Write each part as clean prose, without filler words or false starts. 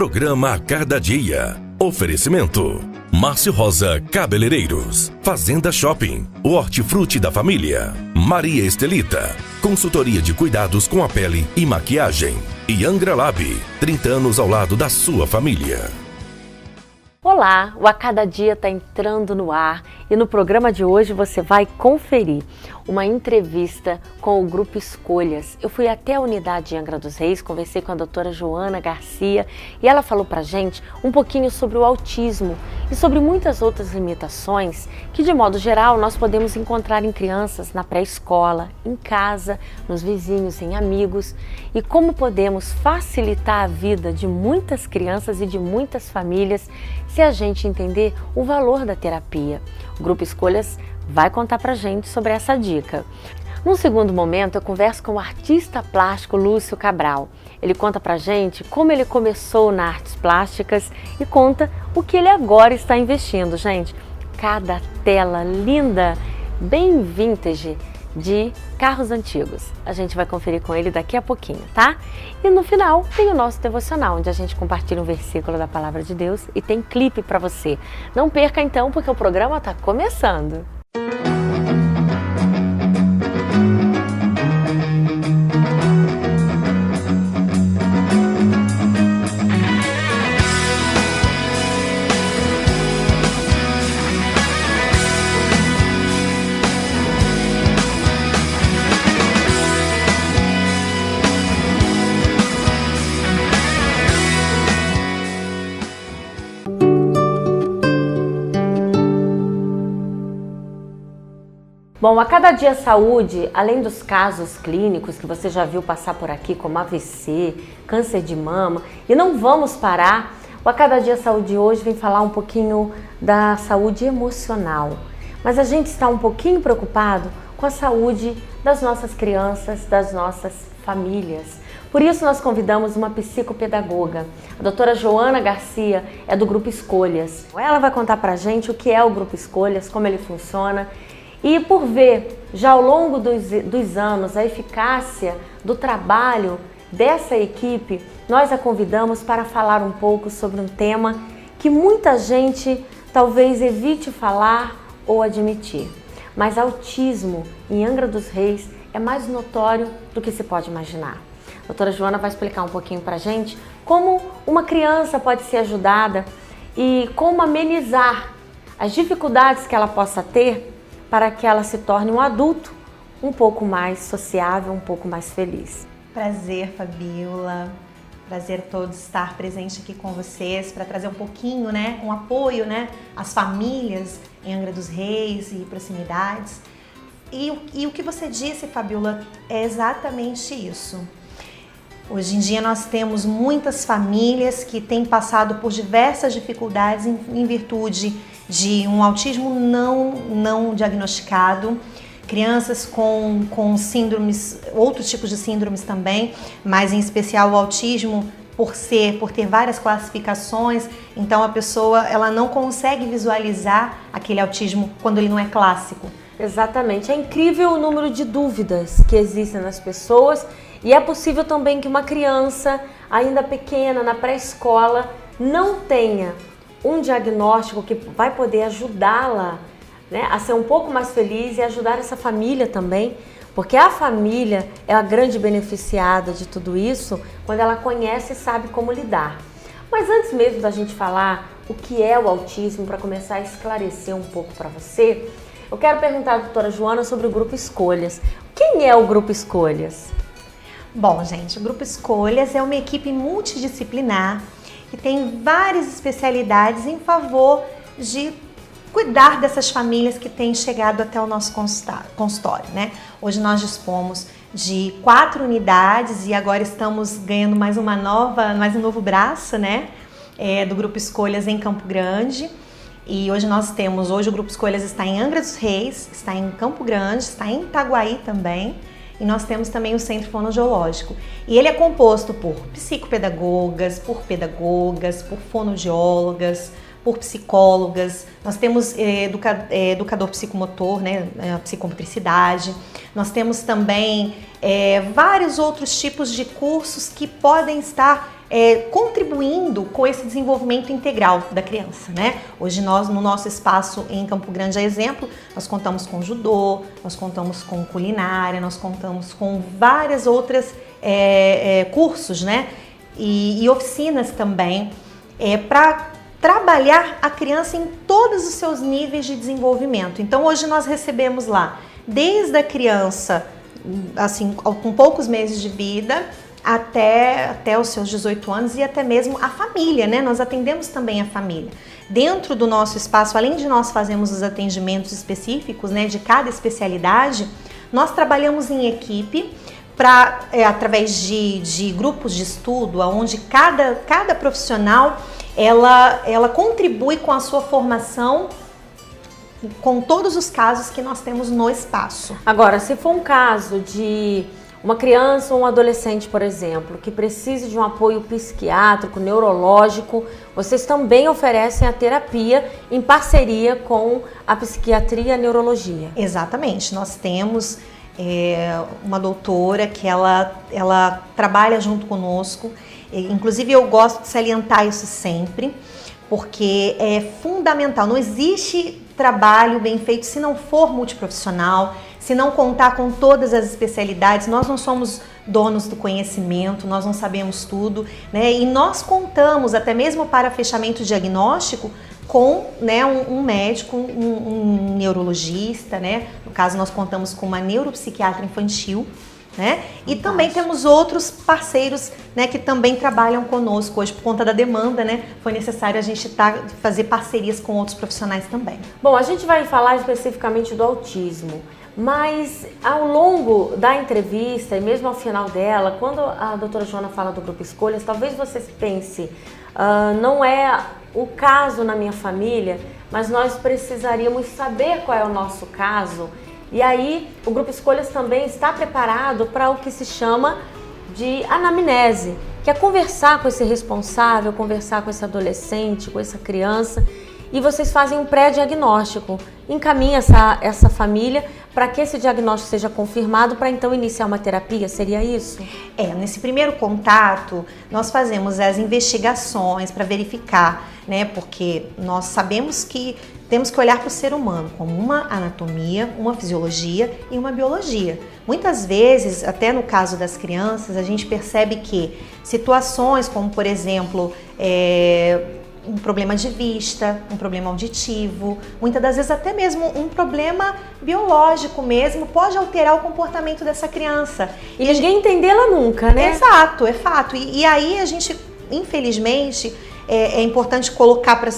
Programa a Cada Dia. Oferecimento: Márcio Rosa Cabeleireiros, Fazenda Shopping, o Hortifruti da Família, Maria Estelita, consultoria de cuidados com a pele e maquiagem, e Angra Lab, 30 anos ao lado da sua família. Olá, o A Cada Dia está entrando no ar e no programa de hoje você vai conferir uma entrevista com o Grupo Escolhas. Eu fui até a unidade de Angra dos Reis, conversei com a doutora Joana Garcia e ela falou pra gente um pouquinho sobre o autismo e sobre muitas outras limitações que, de modo geral, nós podemos encontrar em crianças na pré-escola, em casa, nos vizinhos, em amigos, e como podemos facilitar a vida de muitas crianças e de muitas famílias se a gente entender o valor da terapia. O Grupo Escolhas vai contar pra gente sobre essa dica. Num segundo momento, eu converso com o artista plástico Lúcio Cabral. Ele conta pra gente como ele começou na artes plásticas e conta o que ele agora está investindo. Gente, cada tela linda, bem vintage, de carros antigos. A gente vai conferir com ele daqui a pouquinho, tá? E no final tem o nosso devocional, onde a gente compartilha um versículo da Palavra de Deus e tem clipe para você. Não perca então, porque o programa está começando. Bom, a Cada Dia Saúde, além dos casos clínicos que você já viu passar por aqui, como AVC, câncer de mama, e não vamos parar, o A Cada Dia Saúde hoje vem falar um pouquinho da saúde emocional. Mas a gente está um pouquinho preocupado com a saúde das nossas crianças, das nossas famílias. Por isso nós convidamos uma psicopedagoga. A doutora Joana Garcia é do Grupo Escolhas. Ela vai contar pra gente o que é o Grupo Escolhas, como ele funciona. E por ver, já ao longo dos anos, a eficácia do trabalho dessa equipe, nós a convidamos para falar um pouco sobre um tema que muita gente talvez evite falar ou admitir. Mas autismo em Angra dos Reis é mais notório do que se pode imaginar. A doutora Joana vai explicar um pouquinho para a gente como uma criança pode ser ajudada e como amenizar as dificuldades que ela possa ter para que ela se torne um adulto um pouco mais sociável, um pouco mais feliz. Prazer, Fabiola. Prazer todos estar presente aqui com vocês para trazer um pouquinho, um apoio, às famílias em Angra dos Reis e proximidades. E o que você disse, Fabiola, é exatamente isso. Hoje em dia nós temos muitas famílias que têm passado por diversas dificuldades em virtude de um autismo não diagnosticado, crianças com síndromes, outros tipos de síndromes também, mas em especial o autismo por ter várias classificações, então a pessoa ela não consegue visualizar aquele autismo quando ele não é clássico. Exatamente, é incrível o número de dúvidas que existem nas pessoas e é possível também que uma criança ainda pequena, na pré-escola, não tenha um diagnóstico que vai poder ajudá-la, a ser um pouco mais feliz e ajudar essa família também, porque a família é a grande beneficiada de tudo isso quando ela conhece e sabe como lidar. Mas antes mesmo da gente falar o que é o autismo, para começar a esclarecer um pouco para você, eu quero perguntar à doutora Joana sobre o Grupo Escolhas. Quem é o Grupo Escolhas? Bom, gente, o Grupo Escolhas é uma equipe multidisciplinar que tem várias especialidades em favor de cuidar dessas famílias que têm chegado até o nosso consultório, Hoje nós dispomos de 4 unidades e agora estamos ganhando mais um novo braço, do Grupo Escolhas em Campo Grande. E hoje o Grupo Escolhas está em Angra dos Reis, está em Campo Grande, está em Itaguaí também. E nós temos também o Centro Fonoaudiológico. E ele é composto por psicopedagogas, por pedagogas, por fonoaudiólogas, por psicólogas, nós temos educador psicomotor, né, psicomotricidade, nós temos também vários outros tipos de cursos que podem estar contribuindo com esse desenvolvimento integral da criança, né? Hoje nós, no nosso espaço em Campo Grande, a exemplo, nós contamos com judô, nós contamos com culinária, nós contamos com várias outras cursos, né? E oficinas também, para trabalhar a criança em todos os seus níveis de desenvolvimento. Então hoje nós recebemos lá, desde a criança, assim, com poucos meses de vida, até os seus 18 anos e até mesmo a família, né? Nós atendemos também a família. Dentro do nosso espaço, além de nós fazermos os atendimentos específicos, né, de cada especialidade, nós trabalhamos em equipe através de grupos de estudo, onde cada profissional ela contribui com a sua formação com todos os casos que nós temos no espaço. Agora, se for um caso de uma criança ou um adolescente, por exemplo, que precise de um apoio psiquiátrico, neurológico, vocês também oferecem a terapia em parceria com a psiquiatria e a neurologia? Exatamente, nós temos uma doutora que ela trabalha junto conosco, inclusive eu gosto de salientar isso sempre, porque é fundamental, não existe trabalho bem feito se não for multiprofissional, se não contar com todas as especialidades. Nós não somos donos do conhecimento, nós não sabemos tudo, né? E nós contamos, até mesmo para fechamento diagnóstico, com, né, um médico, um neurologista, né? No caso, nós contamos com uma neuropsiquiatra infantil, né? E também temos outros parceiros, né, que também trabalham conosco. Hoje, por conta da demanda, né, foi necessário a gente fazer parcerias com outros profissionais também. Bom, a gente vai falar especificamente do autismo, mas ao longo da entrevista e mesmo ao final dela, quando a doutora Joana fala do Grupo Escolhas, talvez você pense, não é o caso na minha família, mas nós precisaríamos saber qual é o nosso caso. E aí, o Grupo Escolhas também está preparado para o que se chama de anamnese, que é conversar com esse responsável, conversar com esse adolescente, com essa criança, e vocês fazem um pré-diagnóstico, encaminha essa família para que esse diagnóstico seja confirmado, para então iniciar uma terapia, seria isso? Nesse primeiro contato, nós fazemos as investigações para verificar, né, porque nós sabemos que temos que olhar para o ser humano como uma anatomia, uma fisiologia e uma biologia. Muitas vezes, até no caso das crianças, a gente percebe que situações como, por exemplo, um problema de vista, um problema auditivo, muitas das vezes até mesmo um problema biológico mesmo, pode alterar o comportamento dessa criança. E ninguém entendê-la nunca, né? Exato, é fato. E aí a gente, infelizmente, é importante colocar para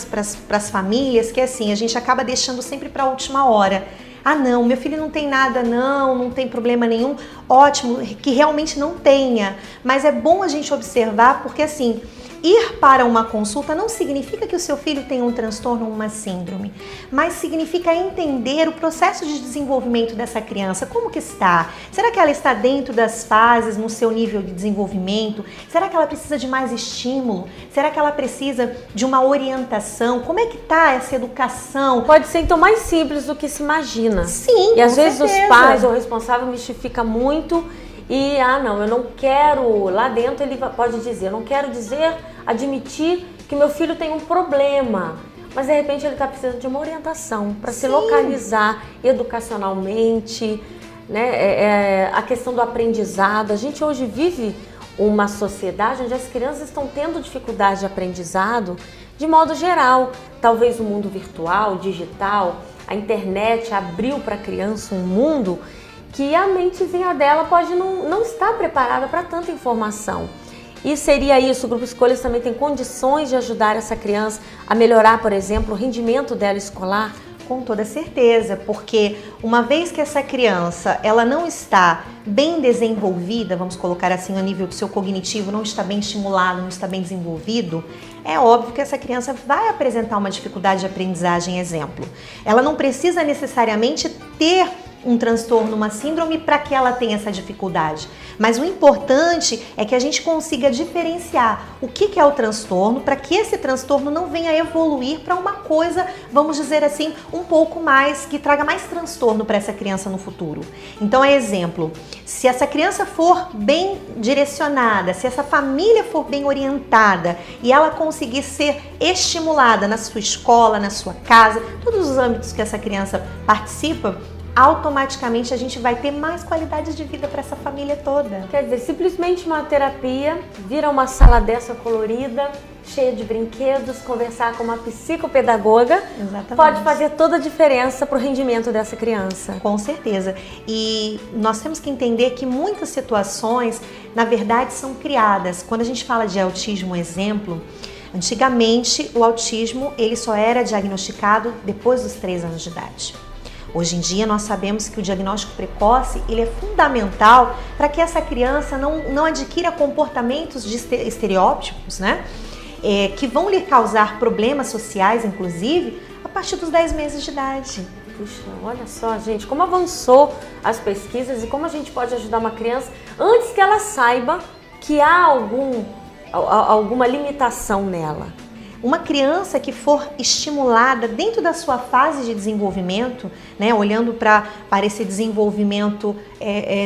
as famílias que assim, a gente acaba deixando sempre para a última hora. Ah não, meu filho não tem nada não tem problema nenhum. Ótimo, que realmente não tenha. Mas é bom a gente observar porque assim, ir para uma consulta não significa que o seu filho tenha um transtorno ou uma síndrome, mas significa entender o processo de desenvolvimento dessa criança, como que está? Será que ela está dentro das fases, no seu nível de desenvolvimento? Será que ela precisa de mais estímulo? Será que ela precisa de uma orientação? Como é que está essa educação? Pode ser então mais simples do que se imagina. Sim, e às vezes certeza. Os pais ou o responsável mistifica muito e, não, eu não quero, lá dentro ele pode dizer, eu não quero admitir que meu filho tem um problema, mas de repente ele está precisando de uma orientação para se localizar educacionalmente, né? A questão do aprendizado. A gente hoje vive uma sociedade onde as crianças estão tendo dificuldade de aprendizado de modo geral. Talvez o mundo virtual, digital, a internet abriu para a criança um mundo que a mentezinha dela pode não estar preparada para tanta informação. E seria isso, o Grupo Escolhas também tem condições de ajudar essa criança a melhorar, por exemplo, o rendimento dela escolar? Com toda certeza, porque uma vez que essa criança ela não está bem desenvolvida, vamos colocar assim, a nível do seu cognitivo, não está bem estimulado, não está bem desenvolvido, é óbvio que essa criança vai apresentar uma dificuldade de aprendizagem, exemplo. Ela não precisa necessariamente ter um transtorno, uma síndrome, para que ela tenha essa dificuldade. Mas o importante é que a gente consiga diferenciar o que é o transtorno, para que esse transtorno não venha a evoluir para uma coisa, vamos dizer assim, um pouco mais, que traga mais transtorno para essa criança no futuro. Então, exemplo, se essa criança for bem direcionada, se essa família for bem orientada e ela conseguir ser estimulada na sua escola, na sua casa, todos os âmbitos que essa criança participa, automaticamente a gente vai ter mais qualidade de vida para essa família toda. Quer dizer, simplesmente uma terapia, vira uma sala dessa colorida, cheia de brinquedos, conversar com uma psicopedagoga, Exatamente. Pode fazer toda a diferença para o rendimento dessa criança. Com certeza. E nós temos que entender que muitas situações, na verdade, são criadas. Quando a gente fala de autismo, exemplo, antigamente o autismo ele só era diagnosticado depois dos 3 anos de idade. Hoje em dia nós sabemos que o diagnóstico precoce ele é fundamental para que essa criança não adquira comportamentos de estereótipos, né? Que vão lhe causar problemas sociais, inclusive, a partir dos 10 meses de idade. Puxa, olha só, gente, como avançou as pesquisas e como a gente pode ajudar uma criança antes que ela saiba que há alguma limitação nela. Uma criança que for estimulada dentro da sua fase de desenvolvimento, né, olhando para esse desenvolvimento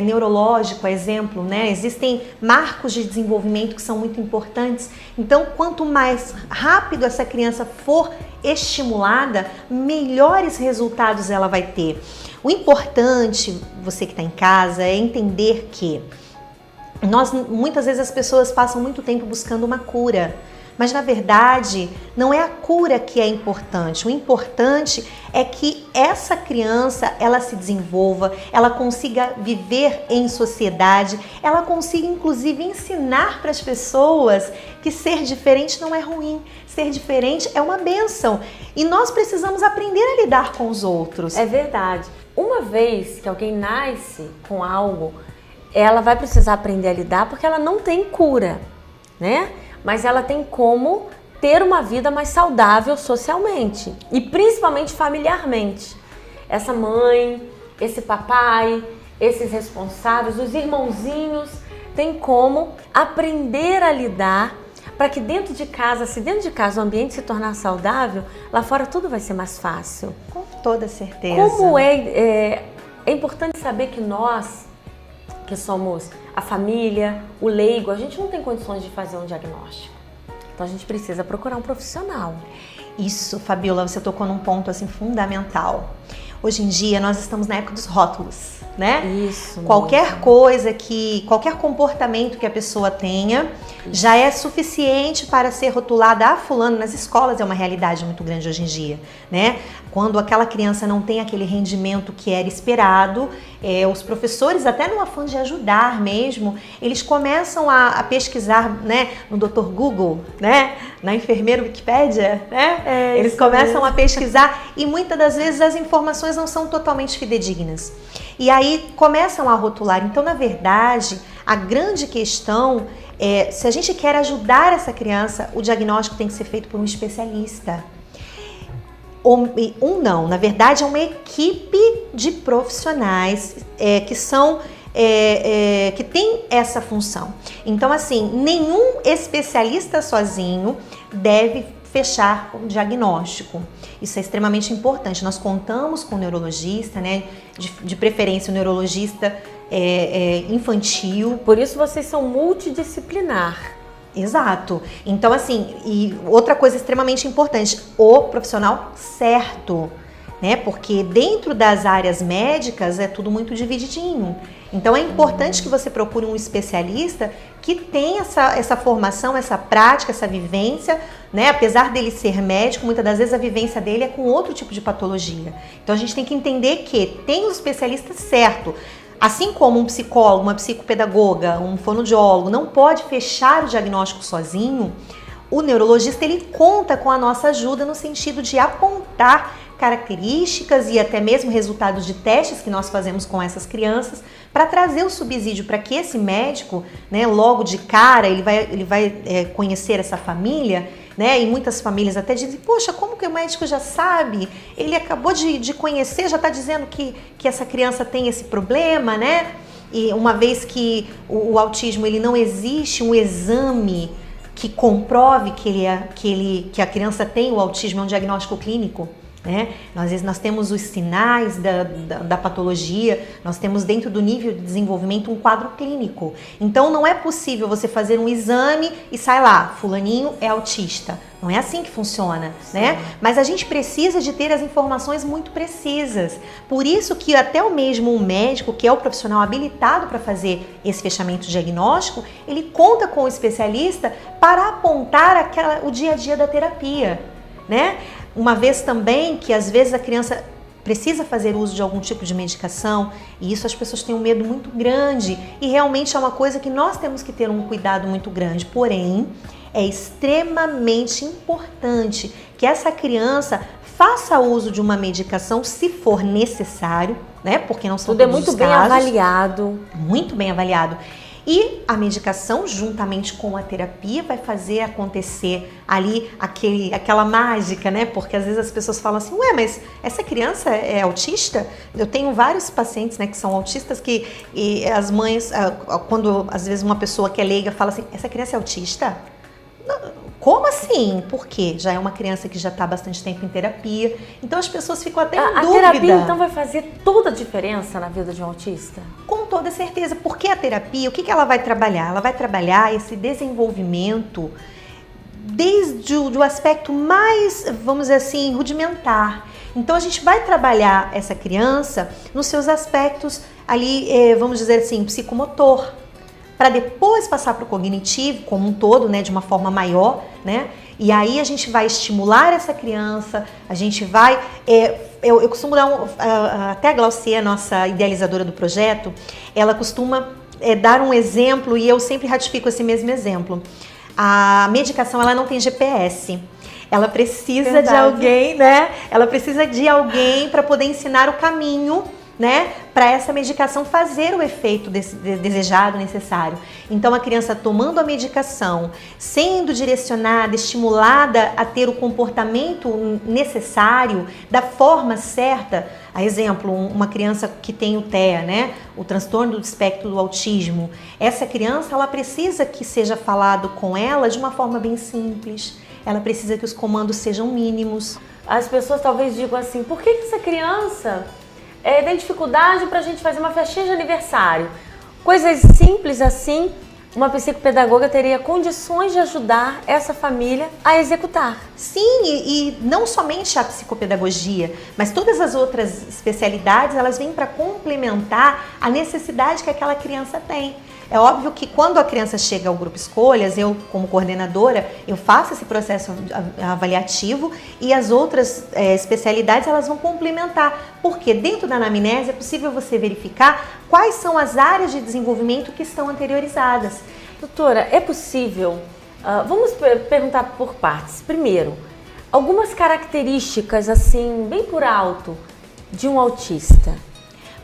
neurológico, exemplo, né, existem marcos de desenvolvimento que são muito importantes. Então, quanto mais rápido essa criança for estimulada, melhores resultados ela vai ter. O importante, você que está em casa, é entender que muitas vezes as pessoas passam muito tempo buscando uma cura. Mas, na verdade, não é a cura que é importante. O importante é que essa criança, ela se desenvolva, ela consiga viver em sociedade, ela consiga, inclusive, ensinar para as pessoas que ser diferente não é ruim. Ser diferente é uma bênção. E nós precisamos aprender a lidar com os outros. É verdade. Uma vez que alguém nasce com algo, ela vai precisar aprender a lidar porque ela não tem cura, né? Mas ela tem como ter uma vida mais saudável socialmente e principalmente familiarmente. Essa mãe, esse papai, esses responsáveis, os irmãozinhos têm como aprender a lidar para que dentro de casa, se dentro de casa o ambiente se tornar saudável, lá fora tudo vai ser mais fácil. Com toda certeza. Como é importante saber que nós, que somos a família, o leigo, a gente não tem condições de fazer um diagnóstico. Então a gente precisa procurar um profissional. Isso, Fabiola, você tocou num ponto assim fundamental. Hoje em dia nós estamos na época dos rótulos, né? Isso. Qualquer coisa qualquer comportamento que a pessoa tenha já é suficiente para ser rotulada. Fulano, nas escolas é uma realidade muito grande hoje em dia, né? Quando aquela criança não tem aquele rendimento que era esperado, os professores, até no afã de ajudar mesmo, eles começam a pesquisar, né, no Dr. Google, né, na enfermeira Wikipédia, né? Eles começam a pesquisar e muitas das vezes as informações não são totalmente fidedignas. E aí começam a rotular. Então, na verdade, a grande questão é, se a gente quer ajudar essa criança, o diagnóstico tem que ser feito por um especialista. Na verdade, é uma equipe de profissionais que tem essa função. Então, assim, nenhum especialista sozinho deve fechar o diagnóstico. Isso é extremamente importante. Nós contamos com um neurologista, né? De preferência, um neurologista infantil. Por isso vocês são multidisciplinar. Exato. Então, assim, e outra coisa extremamente importante, o profissional certo, né? Porque dentro das áreas médicas é tudo muito divididinho. Então, é importante que você procure um especialista que tenha essa formação, essa prática, essa vivência, né? Apesar dele ser médico, muitas das vezes a vivência dele é com outro tipo de patologia. Então, a gente tem que entender que tem o especialista certo. Assim como um psicólogo, uma psicopedagoga, um fonoaudiólogo não pode fechar o diagnóstico sozinho, o neurologista ele conta com a nossa ajuda no sentido de apontar características e até mesmo resultados de testes que nós fazemos com essas crianças para trazer o subsídio para que esse médico, né, logo de cara, ele vai conhecer essa família, né? E muitas famílias até dizem, poxa, como que o médico já sabe? Ele acabou de conhecer, já está dizendo que essa criança tem esse problema, né? E uma vez que o autismo, ele não existe um exame que comprove que a criança tem o autismo, é um diagnóstico clínico, né? Às vezes nós temos os sinais da patologia, nós temos dentro do nível de desenvolvimento um quadro clínico. Então não é possível você fazer um exame e sai lá, fulaninho é autista. Não é assim que funciona, né? Mas a gente precisa de ter as informações muito precisas. Por isso que até o mesmo um médico, que é o profissional habilitado para fazer esse fechamento diagnóstico, ele conta com o especialista para apontar o dia a dia da terapia, né? Uma vez também que às vezes a criança precisa fazer uso de algum tipo de medicação, e isso as pessoas têm um medo muito grande, e realmente é uma coisa que nós temos que ter um cuidado muito grande. Porém, é extremamente importante que essa criança faça uso de uma medicação se for necessário, né? Porque não são tudo todos é muito bem avaliado. Muito bem avaliado. E a medicação, juntamente com a terapia, vai fazer acontecer ali aquela mágica, né? Porque às vezes as pessoas falam assim, ué, mas essa criança é autista? Eu tenho vários pacientes, né, que são autistas e as mães, quando às vezes uma pessoa que é leiga fala assim, essa criança é autista? Como assim? Por quê? Já é uma criança que já está há bastante tempo em terapia. Então as pessoas ficam até em dúvida. A terapia então vai fazer toda a diferença na vida de um autista? Com toda certeza. Porque a terapia, o que ela vai trabalhar? Ela vai trabalhar esse desenvolvimento desde o aspecto mais, vamos dizer assim, rudimentar. Então a gente vai trabalhar essa criança nos seus aspectos ali, vamos dizer assim, psicomotor, para depois passar para o cognitivo como um todo, né, de uma forma maior, né? E aí a gente vai estimular essa criança, a gente vai... eu costumo dar até a Glaucia, nossa idealizadora do projeto, ela costuma dar um exemplo e eu sempre ratifico esse mesmo exemplo. A medicação, ela não tem GPS. Ela precisa de alguém, né? Ela precisa de alguém para poder ensinar o caminho, né, para essa medicação fazer o efeito desejado, necessário. Então a criança tomando a medicação, sendo direcionada, estimulada a ter o comportamento necessário, da forma certa, a exemplo, uma criança que tem o TEA, né, o transtorno do espectro do autismo, essa criança, ela precisa que seja falado com ela de uma forma bem simples, ela precisa que os comandos sejam mínimos. As pessoas talvez digam assim, por que essa criança tem dificuldade para a gente fazer uma festinha de aniversário? Coisas simples assim, uma psicopedagoga teria condições de ajudar essa família a executar. Sim, e não somente a psicopedagogia, mas todas as outras especialidades, elas vêm para complementar a necessidade que aquela criança tem. É óbvio que quando a criança chega ao grupo escolhas, eu como coordenadora, eu faço esse processo avaliativo e as outras especialidades elas vão complementar, porque dentro da anamnese é possível você verificar quais são as áreas de desenvolvimento que estão anteriorizadas. Doutora, é possível, vamos perguntar por partes. Primeiro, algumas características assim, bem por alto, de um autista.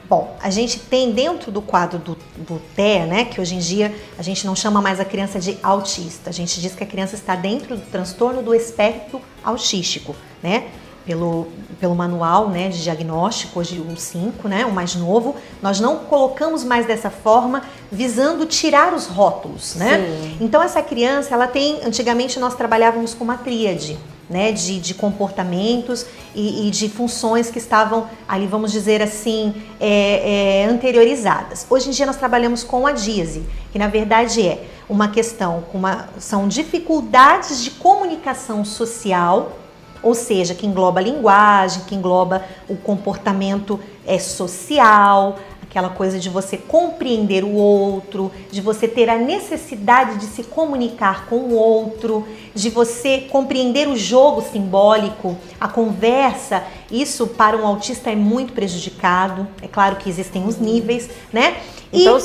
Bom, a gente tem dentro do quadro do TEA, né, que hoje em dia a gente não chama mais a criança de autista, a gente diz que a criança está dentro do transtorno do espectro autístico, né, pelo manual, né, de diagnóstico, hoje o 5, né, o mais novo, nós não colocamos mais dessa forma, visando tirar os rótulos, né? Sim. Então essa criança, ela tem, antigamente nós trabalhávamos com uma tríade, né, de comportamentos e de funções que estavam ali, vamos dizer assim, anteriorizadas. Hoje em dia nós trabalhamos com a díase, que na verdade é uma questão, são dificuldades de comunicação social, ou seja, que engloba a linguagem, que engloba o comportamento social, aquela coisa de você compreender o outro, de você ter a necessidade de se comunicar com o outro, de você compreender o jogo simbólico, a conversa. Isso para um autista é muito prejudicado. É claro que existem os níveis, né? Então,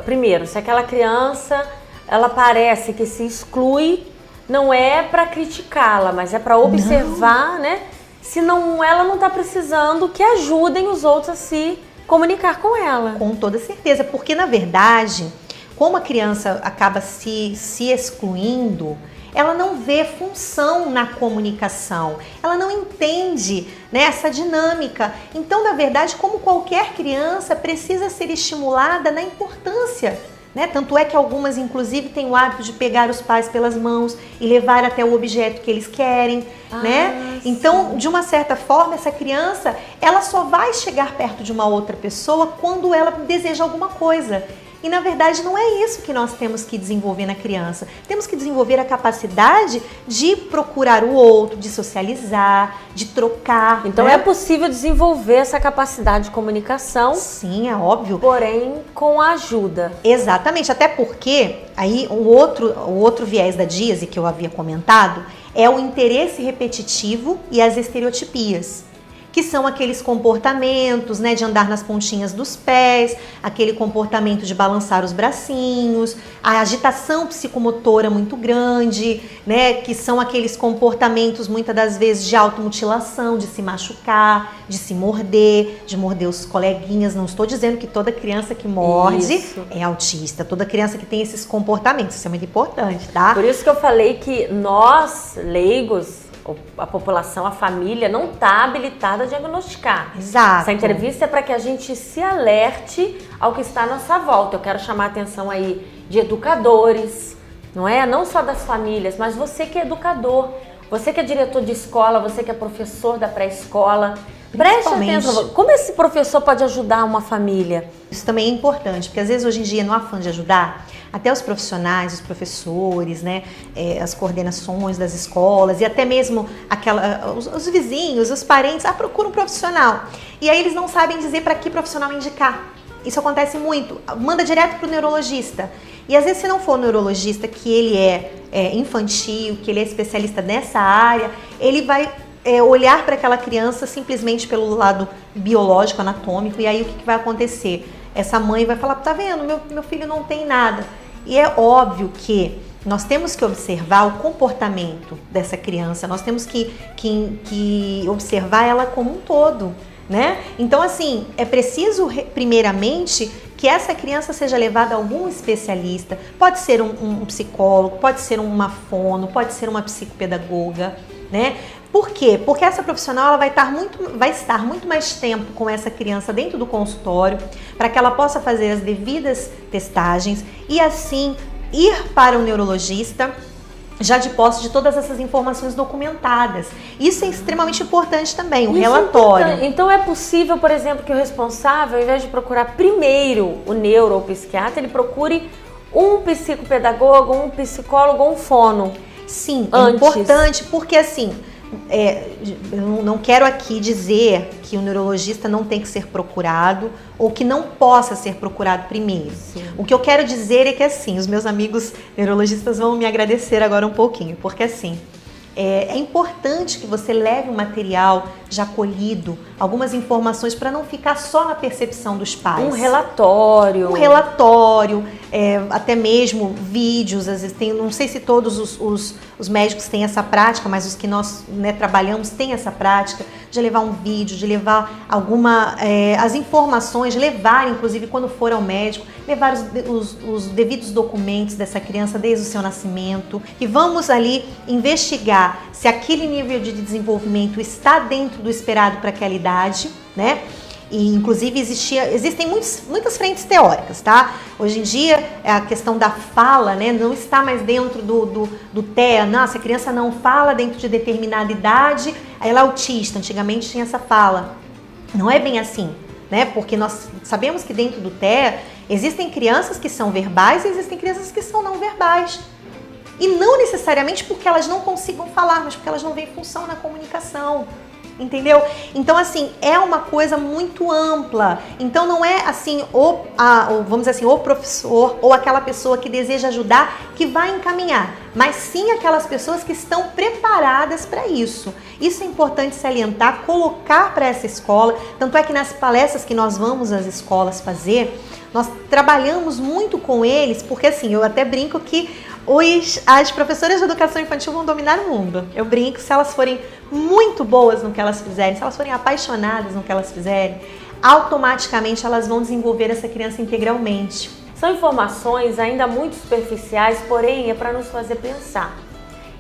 primeiro, se aquela criança, ela parece que se exclui, não é para criticá-la, mas é para observar, né? Senão ela não está precisando que ajudem os outros a se comunicar com ela. Com toda certeza, porque na verdade, como a criança acaba se excluindo, ela não vê função na comunicação, ela não entende, né, essa dinâmica. Então, na verdade, como qualquer criança, precisa ser estimulada na importância, né? Tanto é que algumas, inclusive, têm o hábito de pegar os pais pelas mãos e levar até o objeto que eles querem, né? Então, de uma certa forma, essa criança, ela só vai chegar perto de uma outra pessoa quando ela deseja alguma coisa. E, na verdade, não é isso que nós temos que desenvolver na criança. Temos que desenvolver a capacidade de procurar o outro, de socializar, de trocar. Então, né? é possível desenvolver essa capacidade de comunicação. Sim, é óbvio. Porém, com a ajuda. Exatamente, até porque aí o outro viés da díase que eu havia comentado é o interesse repetitivo e as estereotipias, que são aqueles comportamentos, né, de andar nas pontinhas dos pés, aquele comportamento de balançar os bracinhos, a agitação psicomotora muito grande, né, que são aqueles comportamentos muitas das vezes de automutilação, de se machucar, de se morder, de morder os coleguinhas. Não estou dizendo que toda criança que morde é autista, toda criança que tem esses comportamentos, isso é muito importante, tá? Por isso que eu falei que nós, leigos, a população, a família, não está habilitada a diagnosticar. Exato. Essa entrevista é para que a gente se alerte ao que está à nossa volta. Eu quero chamar a atenção aí de educadores, não é? Não só das famílias, mas você que é educador, você que é diretor de escola, você que é professor da pré-escola. Preste atenção, como esse professor pode ajudar uma família? Isso também é importante, porque às vezes hoje em dia, no afã de ajudar, até os profissionais, os professores, né, as coordenações das escolas e até mesmo os vizinhos, os parentes, procuram um profissional. E aí eles não sabem dizer para que profissional indicar. Isso acontece muito. Manda direto para o neurologista. E às vezes, se não for o neurologista, que ele é infantil, que ele é especialista nessa área, ele vai olhar para aquela criança simplesmente pelo lado biológico, anatômico, e aí o que vai acontecer? Essa mãe vai falar, tá vendo, meu filho não tem nada. E é óbvio que nós temos que observar o comportamento dessa criança, nós temos que observar ela como um todo, né? Então, assim, é preciso, primeiramente, que essa criança seja levada a algum especialista, pode ser um psicólogo, pode ser uma fono, pode ser uma psicopedagoga, né? Por quê? Porque essa profissional ela vai estar muito mais tempo com essa criança dentro do consultório, para que ela possa fazer as devidas testagens e assim ir para o neurologista já de posse de todas essas informações documentadas. Isso é extremamente importante também, um relatório. Então é possível, por exemplo, que o responsável, ao invés de procurar primeiro o neuro ou o psiquiatra, ele procure um psicopedagogo, um psicólogo ou um fono. Sim, é importante porque assim, eu não quero aqui dizer que o neurologista não tem que ser procurado ou que não possa ser procurado primeiro. Sim. O que eu quero dizer é que assim, os meus amigos neurologistas vão me agradecer agora um pouquinho, porque assim, é importante que você leve um material já colhido, algumas informações para não ficar só na percepção dos pais. Um relatório. Até mesmo vídeos, às vezes tem, não sei se todos os médicos têm essa prática, mas os que nós, né, trabalhamos têm essa prática de levar um vídeo, de levar as informações, de levar, inclusive, quando for ao médico, levar os devidos documentos dessa criança desde o seu nascimento, e vamos ali investigar se aquele nível de desenvolvimento está dentro do esperado para aquela idade, né? E, inclusive, existem muitas frentes teóricas, tá? Hoje em dia, a questão da fala, né, não está mais dentro do TEA. Nossa, a criança não fala dentro de determinada idade, aí ela é autista. Antigamente tinha essa fala. Não é bem assim, né? Porque nós sabemos que dentro do TEA existem crianças que são verbais e existem crianças que são não verbais. E não necessariamente porque elas não consigam falar, mas porque elas não veem função na comunicação. Entendeu? Então, assim, é uma coisa muito ampla. Então, não é assim, vamos dizer assim, o professor ou aquela pessoa que deseja ajudar que vai encaminhar, mas sim aquelas pessoas que estão preparadas para isso. Isso é importante salientar, colocar para essa escola. Tanto é que nas palestras que nós vamos às escolas fazer, nós trabalhamos muito com eles, porque assim, eu até brinco que as professoras de educação infantil vão dominar o mundo. Eu brinco, se elas forem muito boas no que elas fizerem, se elas forem apaixonadas no que elas fizerem, automaticamente elas vão desenvolver essa criança integralmente. São informações ainda muito superficiais, porém é para nos fazer pensar.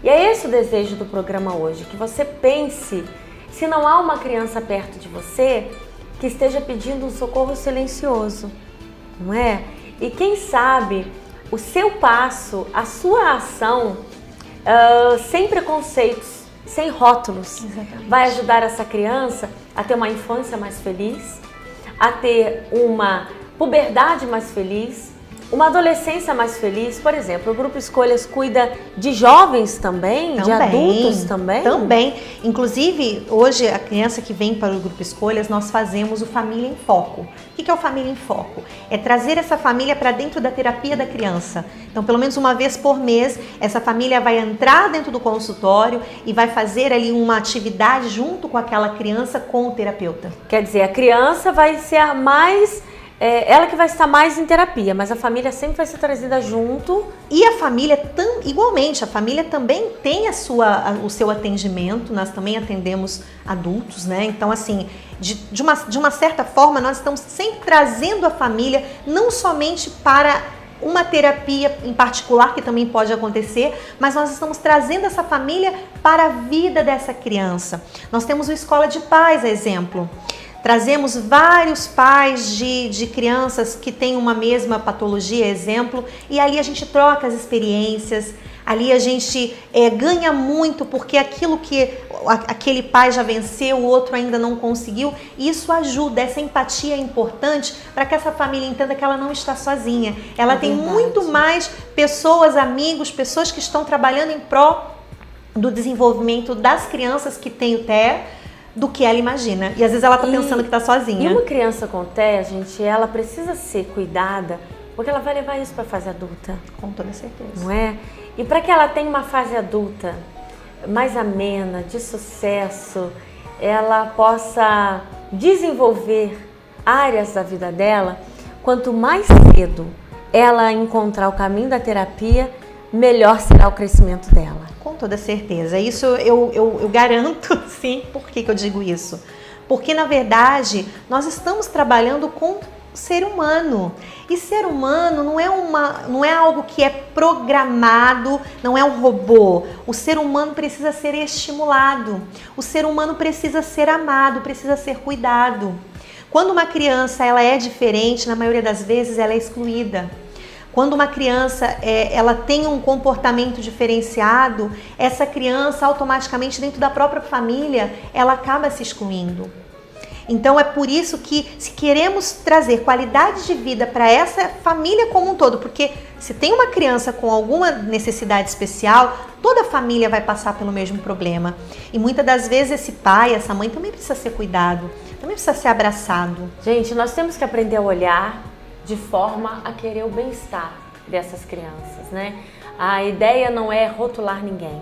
E é esse o desejo do programa hoje, que você pense se não há uma criança perto de você que esteja pedindo um socorro silencioso, não é? E quem sabe o seu passo, a sua ação, sem preconceitos, sem rótulos, Exatamente. vai ajudar essa criança a ter uma infância mais feliz, a ter uma puberdade mais feliz, uma adolescência mais feliz. Por exemplo, o Grupo Escolhas cuida de jovens também, de adultos também? Também. Inclusive, hoje, a criança que vem para o Grupo Escolhas, nós fazemos o Família em Foco. O que é o Família em Foco? É trazer essa família para dentro da terapia da criança. Então, pelo menos uma vez por mês, essa família vai entrar dentro do consultório e vai fazer ali uma atividade junto com aquela criança com o terapeuta. Quer dizer, a criança vai ser a mais... ela que vai estar mais em terapia, mas a família sempre vai ser trazida junto. E a família, igualmente, a família também tem o seu atendimento, nós também atendemos adultos, né? Então, assim, de uma certa forma, nós estamos sempre trazendo a família, não somente para uma terapia em particular, que também pode acontecer, mas nós estamos trazendo essa família para a vida dessa criança. Nós temos o Escola de Paz, exemplo. Trazemos vários pais de crianças que têm uma mesma patologia, exemplo, e ali a gente troca as experiências, ali a gente ganha muito, porque aquilo que aquele pai já venceu, o outro ainda não conseguiu, e isso ajuda, essa empatia é importante para que essa família entenda que ela não está sozinha. Ela tem muito mais pessoas, amigos, pessoas que estão trabalhando em prol do desenvolvimento das crianças que têm o TEA, do que ela imagina. E às vezes ela tá pensando que tá sozinha. E uma criança com TEA, gente, ela precisa ser cuidada, porque ela vai levar isso para a fase adulta. Com toda certeza. Não é? E para que ela tenha uma fase adulta mais amena, de sucesso, ela possa desenvolver áreas da vida dela, quanto mais cedo ela encontrar o caminho da terapia, melhor será o crescimento dela. Com toda certeza. Isso eu garanto, sim. Por que eu digo isso? Porque, na verdade, nós estamos trabalhando com ser humano. E ser humano não é algo que é programado, não é um robô. O ser humano precisa ser estimulado. O ser humano precisa ser amado, precisa ser cuidado. Quando uma criança ela é diferente, na maioria das vezes ela é excluída. Quando uma criança ela tem um comportamento diferenciado, essa criança automaticamente dentro da própria família, ela acaba se excluindo. Então é por isso que se queremos trazer qualidade de vida para essa família como um todo, porque se tem uma criança com alguma necessidade especial, toda a família vai passar pelo mesmo problema. E muitas das vezes esse pai, essa mãe também precisa ser cuidado, também precisa ser abraçado. Gente, nós temos que aprender a olhar de forma a querer o bem-estar dessas crianças, né? A ideia não é rotular ninguém,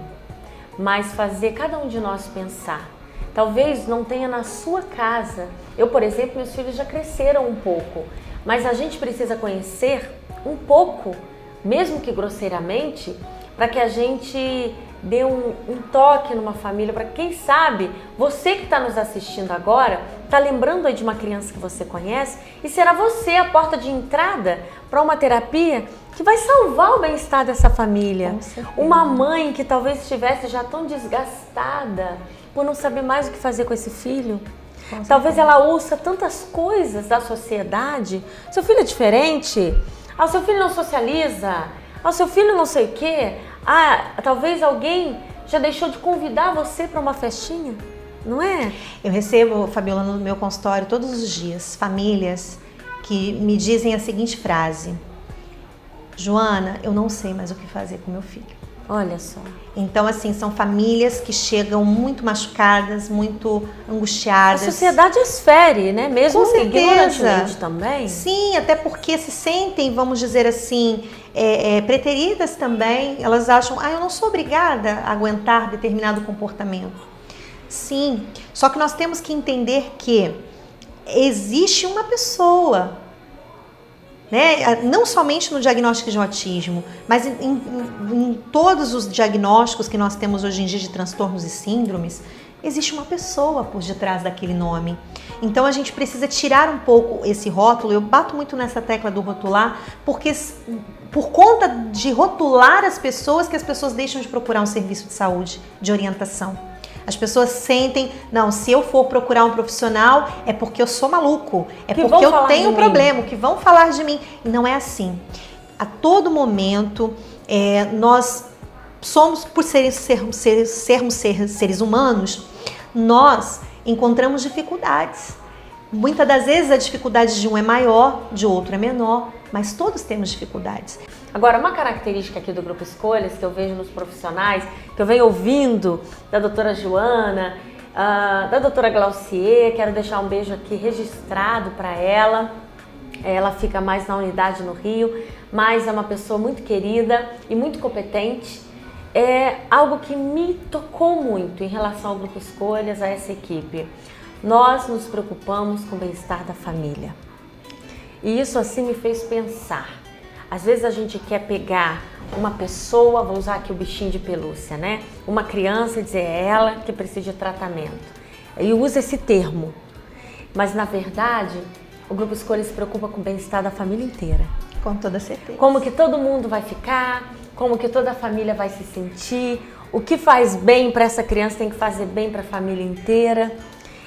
mas fazer cada um de nós pensar. Talvez não tenha na sua casa. Eu, por exemplo, meus filhos já cresceram um pouco, mas a gente precisa conhecer um pouco, mesmo que grosseiramente, para que a gente dê um toque numa família, para quem sabe, você que está nos assistindo agora, está lembrando aí de uma criança que você conhece e será você a porta de entrada para uma terapia que vai salvar o bem-estar dessa família. Uma mãe que talvez estivesse já tão desgastada por não saber mais o que fazer com esse filho. Talvez ela ouça tantas coisas da sociedade. Seu filho é diferente, o seu filho não socializa, o seu filho não sei o quê. Talvez alguém já deixou de convidar você para uma festinha, não é? Eu recebo, Fabiola, no meu consultório todos os dias, famílias que me dizem a seguinte frase: Joana, eu não sei mais o que fazer com meu filho. Olha só. Então, assim, são famílias que chegam muito machucadas, muito angustiadas. A sociedade as fere, né? Mesmo com certeza. Ignorantemente também. Sim, até porque se sentem, vamos dizer assim, preteridas também. Elas acham, eu não sou obrigada a aguentar determinado comportamento. Sim, só que nós temos que entender que existe uma pessoa, né? Não somente no diagnóstico de autismo, mas em todos os diagnósticos que nós temos hoje em dia de transtornos e síndromes, existe uma pessoa por detrás daquele nome. Então a gente precisa tirar um pouco esse rótulo. Eu bato muito nessa tecla do rotular, porque por conta de rotular as pessoas, que as pessoas deixam de procurar um serviço de saúde, de orientação. As pessoas sentem, não, se eu for procurar um profissional é porque eu sou maluco, é porque eu tenho um problema, que vão falar de mim. E não é assim. A todo momento, nós somos, por sermos seres humanos, nós encontramos dificuldades. Muitas das vezes a dificuldade de um é maior, de outro é menor, mas todos temos dificuldades. Agora, uma característica aqui do Grupo Escolhas que eu vejo nos profissionais, que eu venho ouvindo da doutora Joana, da doutora Glaucier, quero deixar um beijo aqui registrado para ela. Ela fica mais na unidade no Rio, mas é uma pessoa muito querida e muito competente. É algo que me tocou muito em relação ao Grupo Escolhas, a essa equipe. Nós nos preocupamos com o bem-estar da família. E isso assim me fez pensar. Às vezes a gente quer pegar uma pessoa, vou usar aqui o bichinho de pelúcia, né? Uma criança e dizer é ela que precisa de tratamento. E usa esse termo. Mas na verdade, o Grupo Escolha se preocupa com o bem-estar da família inteira. Com toda certeza. Como que todo mundo vai ficar, como que toda a família vai se sentir, o que faz bem para essa criança tem que fazer bem para a família inteira.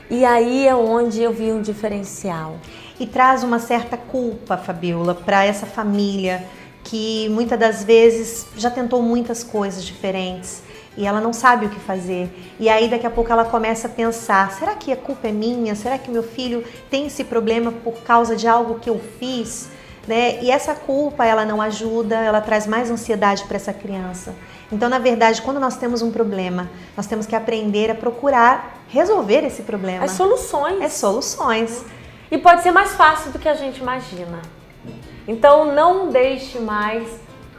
E aí é onde eu vi um diferencial. E traz uma certa culpa, Fabiola, para essa família que muitas das vezes já tentou muitas coisas diferentes e ela não sabe o que fazer. E aí daqui a pouco ela começa a pensar, será que a culpa é minha? Será que meu filho tem esse problema por causa de algo que eu fiz? Né? E essa culpa, ela não ajuda, ela traz mais ansiedade para essa criança. Então, na verdade, quando nós temos um problema, nós temos que aprender a procurar resolver esse problema. As soluções. As soluções. E pode ser mais fácil do que a gente imagina. Então, não deixe mais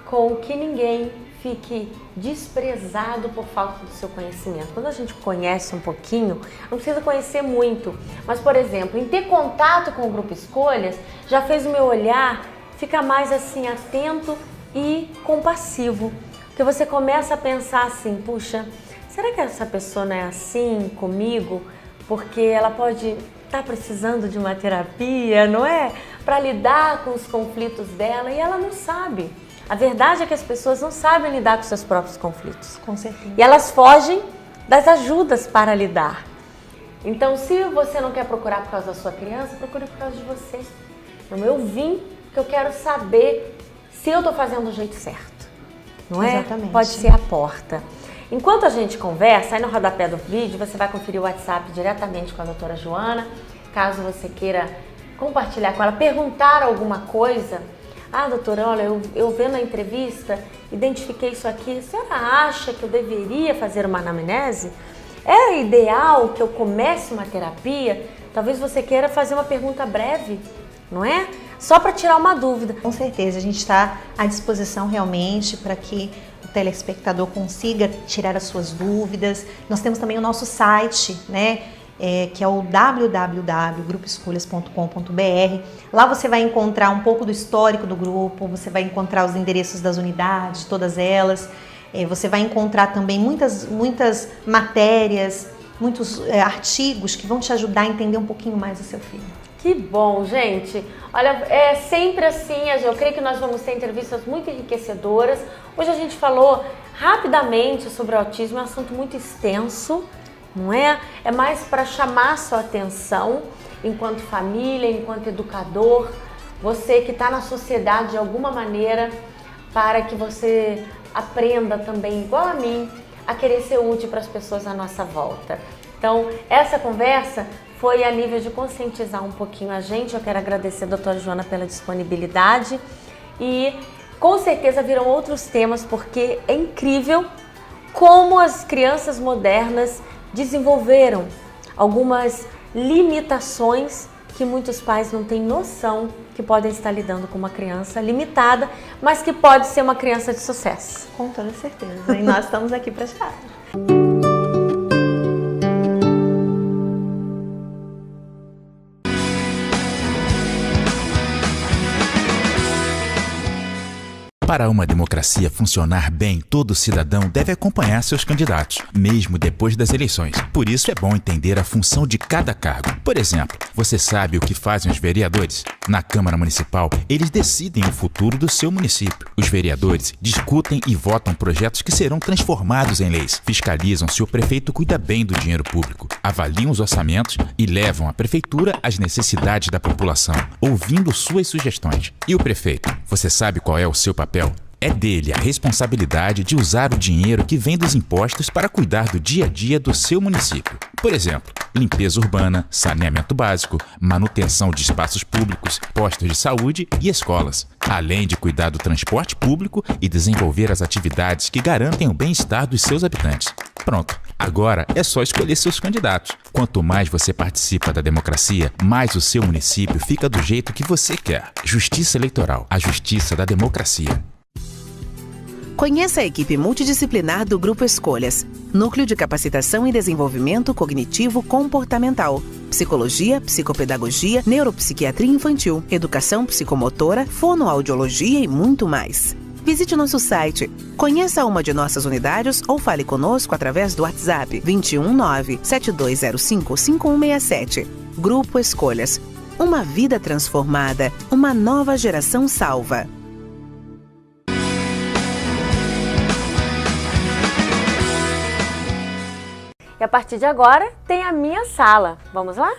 com que ninguém fique desprezado por falta do seu conhecimento. Quando a gente conhece um pouquinho, não precisa conhecer muito, mas, por exemplo, em ter contato com o Grupo Escolhas, já fez o meu olhar ficar mais assim atento e compassivo. Porque você começa a pensar assim, puxa, será que essa pessoa não é assim comigo? Porque ela pode estar precisando de uma terapia, não é? Para lidar com os conflitos dela e ela não sabe. A verdade é que as pessoas não sabem lidar com seus próprios conflitos. Com certeza. E elas fogem das ajudas para lidar. Então, se você não quer procurar por causa da sua criança, procure por causa de você. Então, eu vim porque eu quero saber se eu estou fazendo do jeito certo. Não é? Exatamente. Pode ser a porta. Enquanto a gente conversa, aí no rodapé do vídeo, você vai conferir o WhatsApp diretamente com a doutora Joana. Caso você queira compartilhar com ela, perguntar alguma coisa. Ah, doutora, olha, eu vendo a entrevista, identifiquei isso aqui. A senhora acha que eu deveria fazer uma anamnese? É ideal que eu comece uma terapia? Talvez você queira fazer uma pergunta breve, não é? Só para tirar uma dúvida. Com certeza, a gente está à disposição realmente para que o telespectador consiga tirar as suas dúvidas. Nós temos também o nosso site, né? Que é o www.grupoescolhas.com.br. Lá você vai encontrar um pouco do histórico do grupo, você vai encontrar os endereços das unidades, todas elas. Você vai encontrar também muitas matérias, muitos artigos que vão te ajudar a entender um pouquinho mais o seu filho. Que bom, gente. Olha, é sempre assim, eu creio que nós vamos ter entrevistas muito enriquecedoras. Hoje a gente falou rapidamente sobre o autismo, é um assunto muito extenso, não é? É mais para chamar sua atenção enquanto família, enquanto educador, você que está na sociedade de alguma maneira, para que você aprenda também, igual a mim, a querer ser útil para as pessoas à nossa volta. Então, essa conversa foi a nível de conscientizar um pouquinho a gente. Eu quero agradecer a doutora Joana pela disponibilidade e com certeza virão outros temas, porque é incrível como as crianças modernas desenvolveram algumas limitações que muitos pais não têm noção que podem estar lidando com uma criança limitada, mas que pode ser uma criança de sucesso. Com toda certeza. E nós estamos aqui para ajudar. Para uma democracia funcionar bem, todo cidadão deve acompanhar seus candidatos, mesmo depois das eleições. Por isso é bom entender a função de cada cargo. Por exemplo, você sabe o que fazem os vereadores? Na Câmara Municipal, eles decidem o futuro do seu município. Os vereadores discutem e votam projetos que serão transformados em leis, fiscalizam se o prefeito cuida bem do dinheiro público, avaliam os orçamentos e levam à prefeitura as necessidades da população, ouvindo suas sugestões. E o prefeito? Você sabe qual é o seu papel? É dele a responsabilidade de usar o dinheiro que vem dos impostos para cuidar do dia a dia do seu município. Por exemplo, limpeza urbana, saneamento básico, manutenção de espaços públicos, postos de saúde e escolas, além de cuidar do transporte público e desenvolver as atividades que garantem o bem-estar dos seus habitantes. Pronto, agora é só escolher seus candidatos. Quanto mais você participa da democracia, mais o seu município fica do jeito que você quer. Justiça Eleitoral, a justiça da democracia. Conheça a equipe multidisciplinar do Grupo Escolhas, Núcleo de Capacitação e Desenvolvimento Cognitivo Comportamental, Psicologia, Psicopedagogia, Neuropsiquiatria Infantil, Educação Psicomotora, Fonoaudiologia e muito mais. Visite nosso site, conheça uma de nossas unidades ou fale conosco através do WhatsApp 219-7205-5167. Grupo Escolhas. Uma vida transformada, uma nova geração salva. E a partir de agora tem a minha sala. Vamos lá?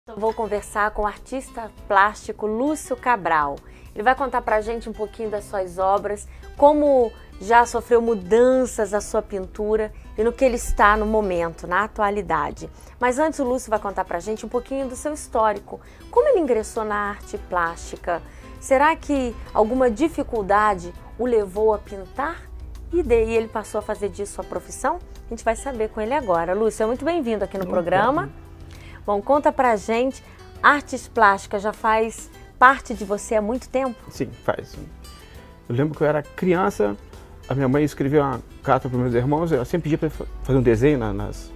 Eu vou conversar com o artista plástico Lúcio Cabral. Ele vai contar pra gente um pouquinho das suas obras, como já sofreu mudanças a sua pintura e no que ele está no momento, na atualidade. Mas antes o Lúcio vai contar pra gente um pouquinho do seu histórico. Como ele ingressou na arte plástica? Será que alguma dificuldade o levou a pintar? E daí ele passou a fazer disso sua profissão? A gente vai saber com ele agora. Lúcio, é muito bem-vindo aqui no programa. Bom, conta pra gente, artes plásticas já faz parte de você há muito tempo? Sim, faz. Eu lembro que eu era criança, a minha mãe escreveu uma carta para os meus irmãos, eu sempre pedia para fazer um desenho nas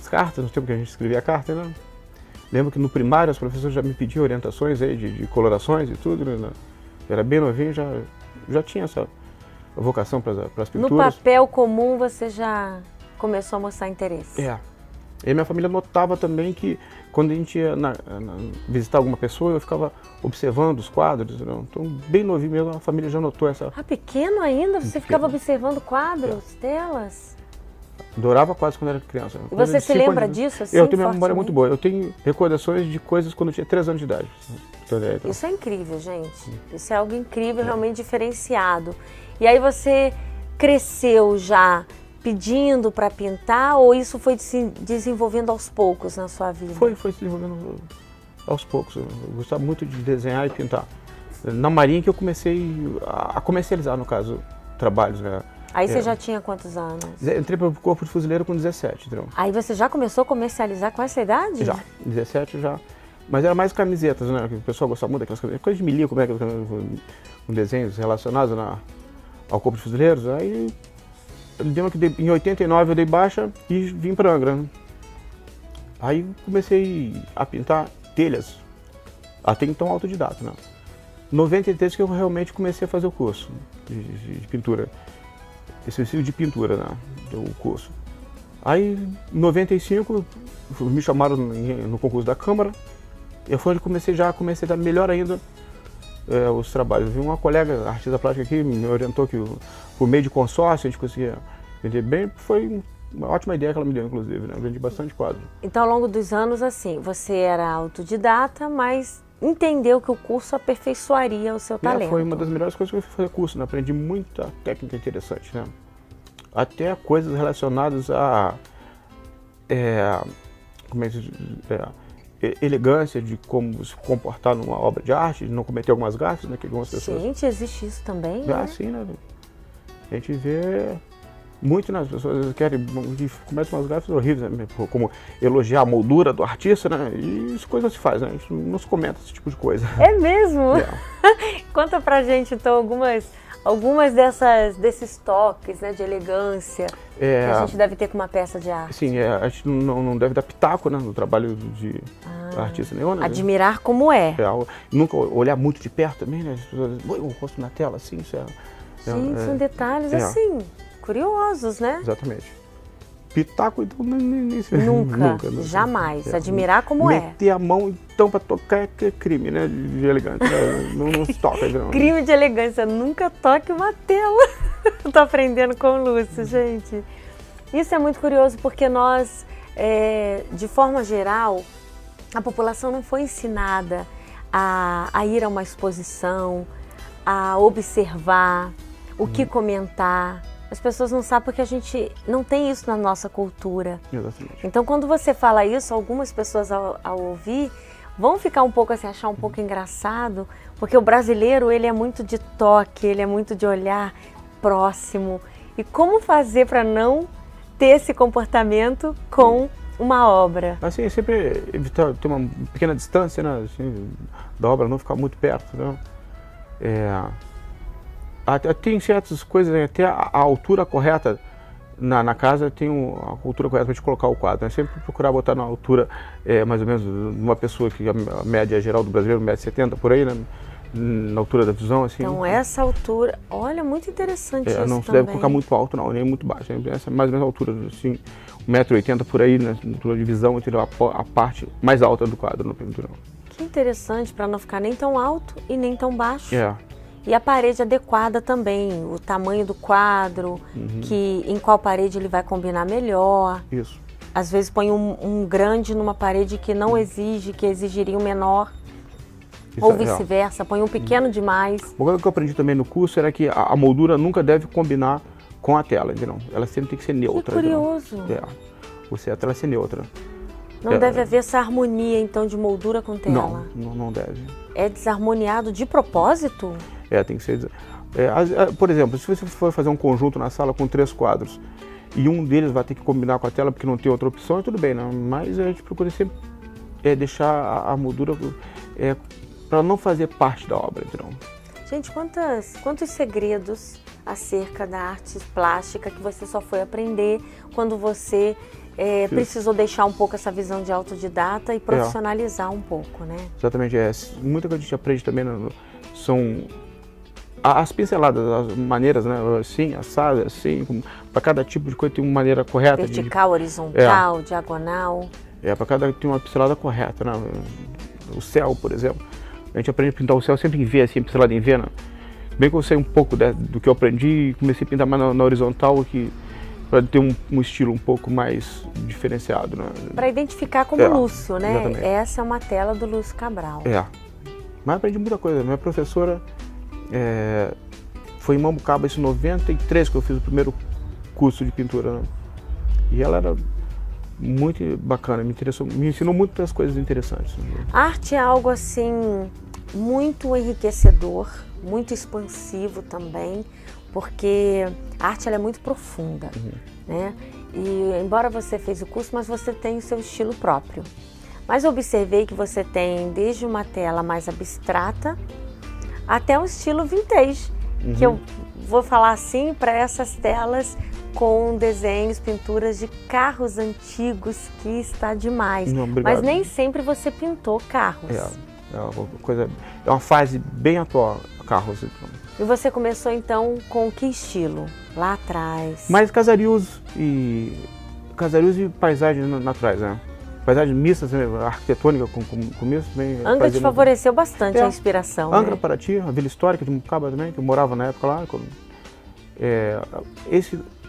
cartas, no tempo que a gente escrevia a carta, né? Lembro que no primário os professores já me pediam orientações aí de colorações e tudo, né? Eu era bem novinho, já tinha essa vocação para as pinturas. No papel comum você já começou a mostrar interesse? É. E minha família notava também que quando a gente ia visitar alguma pessoa, eu ficava observando os quadros. Né? Então, bem novinho mesmo, a família já notou essa... Ah, pequeno ainda? Você ficava observando quadros, telas? Adorava quadros quando era criança. E você se lembra disso assim? Eu tenho uma memória muito boa. Eu tenho recordações de coisas quando eu tinha 3 anos de idade. Então. Isso é incrível, gente. Isso é algo incrível, realmente diferenciado. E aí você cresceu já pedindo para pintar ou isso foi se desenvolvendo aos poucos na sua vida? Foi se desenvolvendo aos poucos. Eu gostava muito de desenhar e pintar. Na Marinha que eu comecei a comercializar, no caso, trabalhos, né? Aí você já tinha quantos anos? Entrei para o Corpo de Fuzileiro com 17, entendeu? Aí você já começou a comercializar com essa idade? Já, 17 já. Mas era mais camisetas, né? O pessoal gostava muito daquelas camisetas, coisa de milico, como é que com desenhos relacionados ao Corpo de Fuzileiros. Aí eu lembro que em 89 eu dei baixa e vim para Angra. Né? Aí comecei a pintar telhas, até então autodidata, né? 93 que eu realmente comecei a fazer o curso de pintura. Excessivo de pintura, né, o curso. Aí, em 95, me chamaram no concurso da Câmara, e foi onde comecei a dar melhor ainda os trabalhos. Vi uma colega, artista plástica aqui, me orientou que por meio de consórcio a gente conseguia vender bem. Foi uma ótima ideia que ela me deu, inclusive, né? Eu vendi bastante quadro. Então, ao longo dos anos, assim, você era autodidata, mas entendeu que o curso aperfeiçoaria o seu talento. Foi uma das melhores coisas que eu fui fazer curso, né? Aprendi muita técnica interessante, né? Até coisas relacionadas a elegância de como se comportar numa obra de arte, de não cometer algumas gafes, né? Que algumas pessoas... Gente, existe isso também, né? Sim, né? A gente vê muito, né? As pessoas querem, cometem umas gafes horríveis, né? Como elogiar a moldura do artista, né? E isso coisa se faz, né? A gente não se comenta esse tipo de coisa. É mesmo? Conta pra gente, então, algumas desses toques, né, de elegância que a gente deve ter com uma peça de arte. Sim, a gente não deve dar pitaco, né, no trabalho artista nenhum, né? Admirar como é. Nunca olhar muito de perto também, né? As pessoas dizem, o rosto na tela, assim, isso Sim, são detalhes assim, curiosos, né? Exatamente. Pitaco, então, nunca, jamais. Admirar como é. Meter a mão, então, para tocar é crime, né? De elegância. Não se toca. Não. Crime de elegância, nunca toque uma tela. Tô aprendendo com o Lúcio, gente. Isso é muito curioso porque nós, de forma geral, a população não foi ensinada a ir a uma exposição, a observar, o que comentar. As pessoas não sabem porque a gente não tem isso na nossa cultura. Exatamente. Então, quando você fala isso, algumas pessoas ao ouvir vão ficar um pouco assim, achar um pouco engraçado, porque o brasileiro, ele é muito de toque, ele é muito de olhar próximo. E como fazer para não ter esse comportamento com uma obra? Assim, sempre evitar ter uma pequena distância, né, assim, da obra, não ficar muito perto, né? Tem certas coisas, né, até a altura correta na casa tem a altura correta para gente colocar o quadro, né? Sempre procurar botar na altura mais ou menos de uma pessoa que a média geral do brasileiro, 1,70 m por aí, né? Na altura da visão, assim. Então essa altura, olha, muito interessante isso não se também. deve colocar muito alto não, nem muito baixo, né? Essa é mais ou menos a altura, assim, 1,80 m por aí, né? Na altura de visão, entre a parte mais alta do quadro no pinturão. Que interessante, para não ficar nem tão alto e nem tão baixo. É. E a parede adequada também, o tamanho do quadro, em qual parede ele vai combinar melhor. Isso. Às vezes põe um grande numa parede que não exige, que exigiria um menor. Isso ou vice-versa, põe um pequeno demais. Uma coisa que eu aprendi também no curso era que a moldura nunca deve combinar com a tela, entendeu? Ela sempre tem que ser neutra. Que curioso. O certo é ela ser neutra. Não deve haver essa harmonia, então, de moldura com tela? Não deve. É desarmoniado de propósito? Tem que ser... por exemplo, se você for fazer um conjunto na sala com 3 quadros e um deles vai ter que combinar com a tela porque não tem outra opção, tudo bem, né? Mas a gente procura sempre deixar a moldura para não fazer parte da obra, entendeu? Gente, quantos segredos acerca da arte plástica que você só foi aprender quando você precisou deixar um pouco essa visão de autodidata e profissionalizar um pouco, né? Exatamente, muita coisa que a gente aprende também são as pinceladas, as maneiras, né? Assim, assada, assim, para cada tipo de coisa tem uma maneira correta. Vertical, horizontal, diagonal. Para cada tem uma pincelada correta, né? O céu, por exemplo. A gente aprende a pintar o céu sempre em V, assim, pincelada em V, né? Bem que eu sei um pouco do que eu aprendi e comecei a pintar mais na horizontal, para ter um estilo um pouco mais diferenciado, né? Para identificar como Lúcio, né? Exatamente. Essa é uma tela do Lúcio Cabral. Mas aprendi muita coisa. Minha professora foi em Mambucaba, isso em 93, que eu fiz o primeiro curso de pintura, né? E ela era muito bacana, me ensinou muitas coisas interessantes. A arte é algo assim muito enriquecedor, muito expansivo também, porque a arte ela é muito profunda, né? E embora você fez o curso, mas você tem o seu estilo próprio. Mas eu observei que você tem desde uma tela mais abstrata até um estilo vintage, que eu vou falar assim para essas telas com desenhos, pinturas de carros antigos, que está demais. Mas nem sempre você pintou carros. É uma fase bem atual, carros. E você começou então com que estilo lá atrás? Mais casarios e paisagens naturais, né? Paisagens mistas, né? Arquitetônica com isso. Angra te favoreceu bastante a inspiração. Angra, né? Paraty, a Vila Histórica de Mambucaba também, que eu morava na época lá.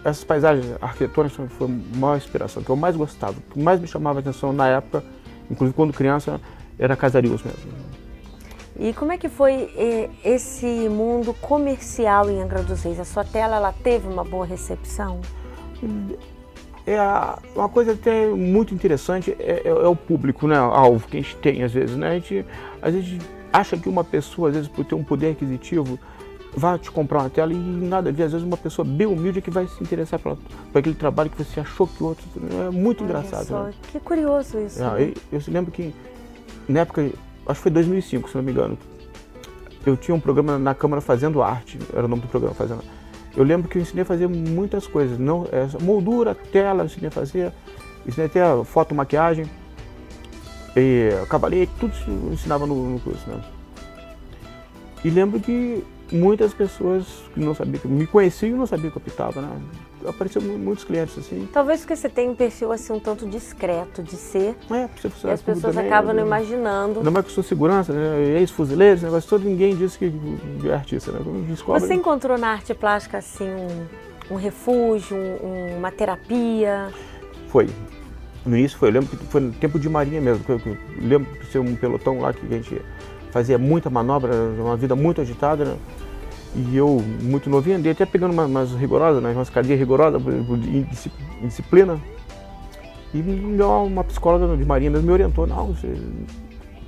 Essas paisagens arquitetônicas foi a maior inspiração, que eu mais gostava, o que mais me chamava a atenção na época, inclusive quando criança, era casarios mesmo. E como é que foi esse mundo comercial em Angra dos Reis? A sua tela ela teve uma boa recepção? Uma coisa até muito interessante é o público, né, alvo que a gente tem às vezes, né? Às vezes acha que uma pessoa, às vezes por ter um poder aquisitivo, vai te comprar uma tela e nada a ver. Às vezes uma pessoa bem humilde que vai se interessar por aquele trabalho que você achou que o outro... É muito engraçado. Só, né? Que curioso isso. Eu se lembro que na época, acho que foi 2005, se não me engano, eu tinha um programa na Câmara Fazendo Arte, era o nome do programa, Fazendo. Eu lembro que eu ensinei a fazer muitas coisas, moldura, tela, ensinei a fazer, ensinei até foto, maquiagem. cavalete, tudo se ensinava no curso, né? E lembro que muitas pessoas que não sabiam, que me conheciam e não sabiam que eu pintava, né? Apareciam muitos clientes assim. Talvez porque você tem um perfil assim um tanto discreto de ser. E as pessoas acabam não imaginando. Não é que eu sou segurança, né? Ex-fuzileiro, esse negócio todo, ninguém disse que é artista, né? Você encontrou na arte plástica assim um refúgio, uma terapia? Foi. No início foi. Eu lembro que foi no tempo de Marinha mesmo. Eu lembro de ser um pelotão lá que a gente fazia muita manobra, uma vida muito agitada, né? E eu, muito novinho, andei até pegando umas rigorosas, né? Umas cadeias rigorosas em disciplina. E uma psicóloga de Marinha mesmo me orientou, não, você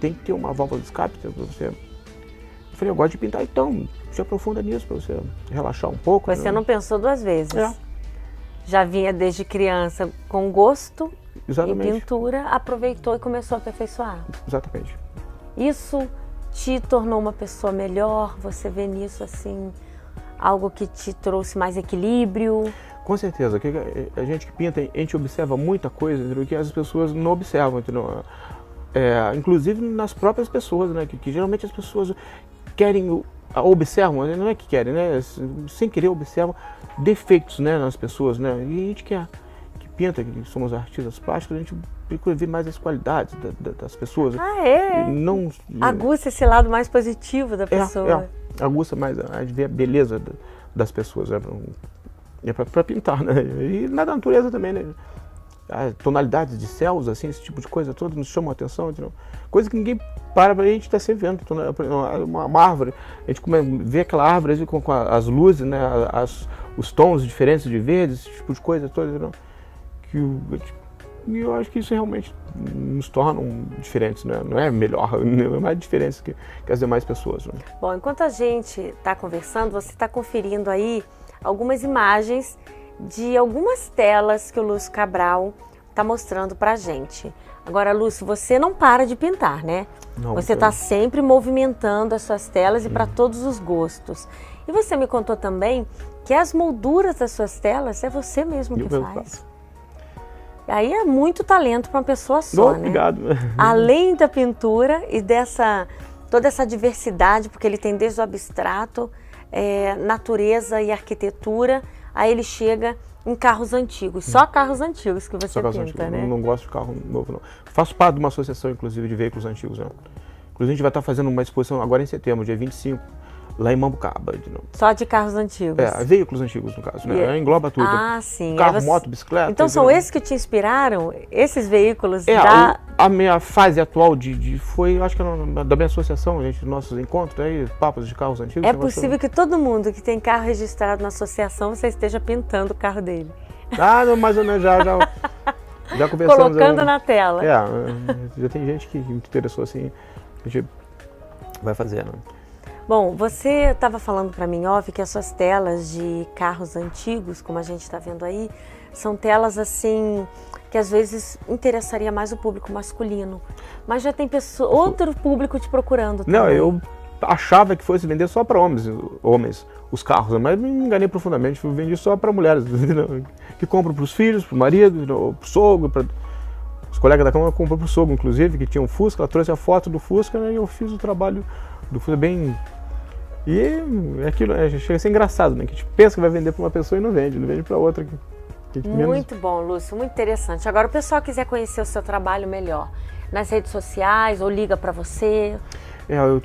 tem que ter uma válvula de escape para você. Eu falei, eu gosto de pintar, então se aprofunda nisso para você relaxar um pouco. Você né? não pensou duas vezes? É. Já vinha desde criança com gosto. Exatamente. E pintura, aproveitou e começou a aperfeiçoar. Exatamente. Isso te tornou uma pessoa melhor? Você vê nisso assim algo que te trouxe mais equilíbrio? Com certeza. A gente que pinta, a gente observa muita coisa, entendeu? Que as pessoas não observam, entendeu? Inclusive nas próprias pessoas, né? Que geralmente as pessoas querem, observam, não é que querem, né? Sem querer observam defeitos, né, nas pessoas, né? E a gente que pinta, que somos artistas plásticos, a gente procura ver mais as qualidades das pessoas. Não aguça esse lado mais positivo da pessoa. Aguça mais a ver a beleza das pessoas, né? Para pintar, né? E na natureza também, né? As tonalidades de céus, assim, esse tipo de coisa toda nos chama a atenção, entendeu? Coisa que ninguém para, a gente está sempre vendo. Uma árvore, a gente vê aquela árvore assim, com as luzes, né? Os tons diferentes de verde, esse tipo de coisa toda, entendeu? E eu acho que isso realmente nos torna diferentes, né? Não é melhor, é mais diferente que as demais pessoas. Né? Bom, enquanto a gente está conversando, você está conferindo aí algumas imagens de algumas telas que o Lúcio Cabral está mostrando para a gente. Agora, Lúcio, você não para de pintar, né? Não, você está sempre movimentando as suas telas e para todos os gostos. E você me contou também que as molduras das suas telas é você mesmo que faz. Aí é muito talento para uma pessoa só, Obrigado. Né? Além da pintura e toda essa diversidade, porque ele tem desde o abstrato, natureza e arquitetura, aí ele chega em carros antigos. Só carros antigos que você pinta, né? Eu não gosto de carro novo, não. Faço parte de uma associação, inclusive, de veículos antigos, né? Inclusive, a gente vai estar fazendo uma exposição agora em setembro, dia 25, lá em Mambucaba. Só de carros antigos? Veículos antigos, no caso, né? Engloba tudo. Sim. Carro, moto, bicicleta. Então são esses que te inspiraram? Esses veículos? A minha fase atual foi, acho que da minha associação, nossos encontros, aí, papos de carros antigos. É possível que todo mundo que tem carro registrado na associação, você esteja pintando o carro dele. Não, mas já conversamos. Colocando na tela. Já tem gente que me interessou assim, a gente vai fazer, né? Bom, você estava falando para mim, off, que as suas telas de carros antigos, como a gente está vendo aí, são telas assim que às vezes interessaria mais o público masculino. Mas já tem outro público te procurando também. Não, eu achava que fosse vender só para homens os carros, mas me enganei profundamente, eu vendi só para mulheres, que compram para os filhos, para o marido, para o sogro, os colegas da Câmara compram para o sogro, inclusive, que tinha um Fusca, ela trouxe a foto do Fusca, né, e eu fiz o trabalho do Fusca bem... E aquilo chega a ser engraçado, né? Que a gente pensa que vai vender para uma pessoa e não vende para outra. Muito bom, Lúcio, muito interessante. Agora, o pessoal quiser conhecer o seu trabalho melhor, nas redes sociais ou liga para você? Eu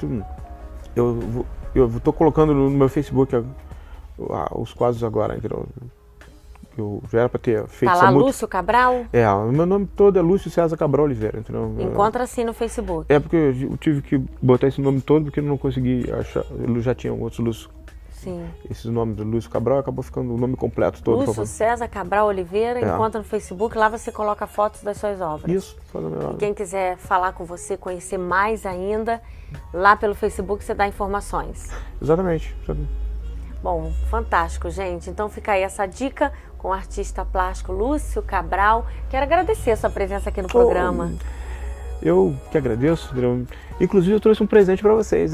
estou colocando no meu Facebook os quadros agora, entendeu? Eu já era para ter feito isso. Tá lá, Lúcio Cabral? O meu nome todo é Lúcio César Cabral Oliveira, entendeu? Encontra assim no Facebook. Porque eu tive que botar esse nome todo porque eu não consegui achar. Eu já tinha outros Lúcio. Sim. Esses nomes do Lúcio Cabral acabou ficando o nome completo todo. Lúcio César Cabral Oliveira, encontra no Facebook, lá você coloca fotos das suas obras. Isso, faz a minha obra. E quem quiser falar com você, conhecer mais ainda, lá pelo Facebook você dá informações. Exatamente. Bom, fantástico, gente. Então fica aí essa dica com o artista plástico Lúcio Cabral. Quero agradecer a sua presença aqui no programa. Eu que agradeço. Inclusive eu trouxe um presente para vocês.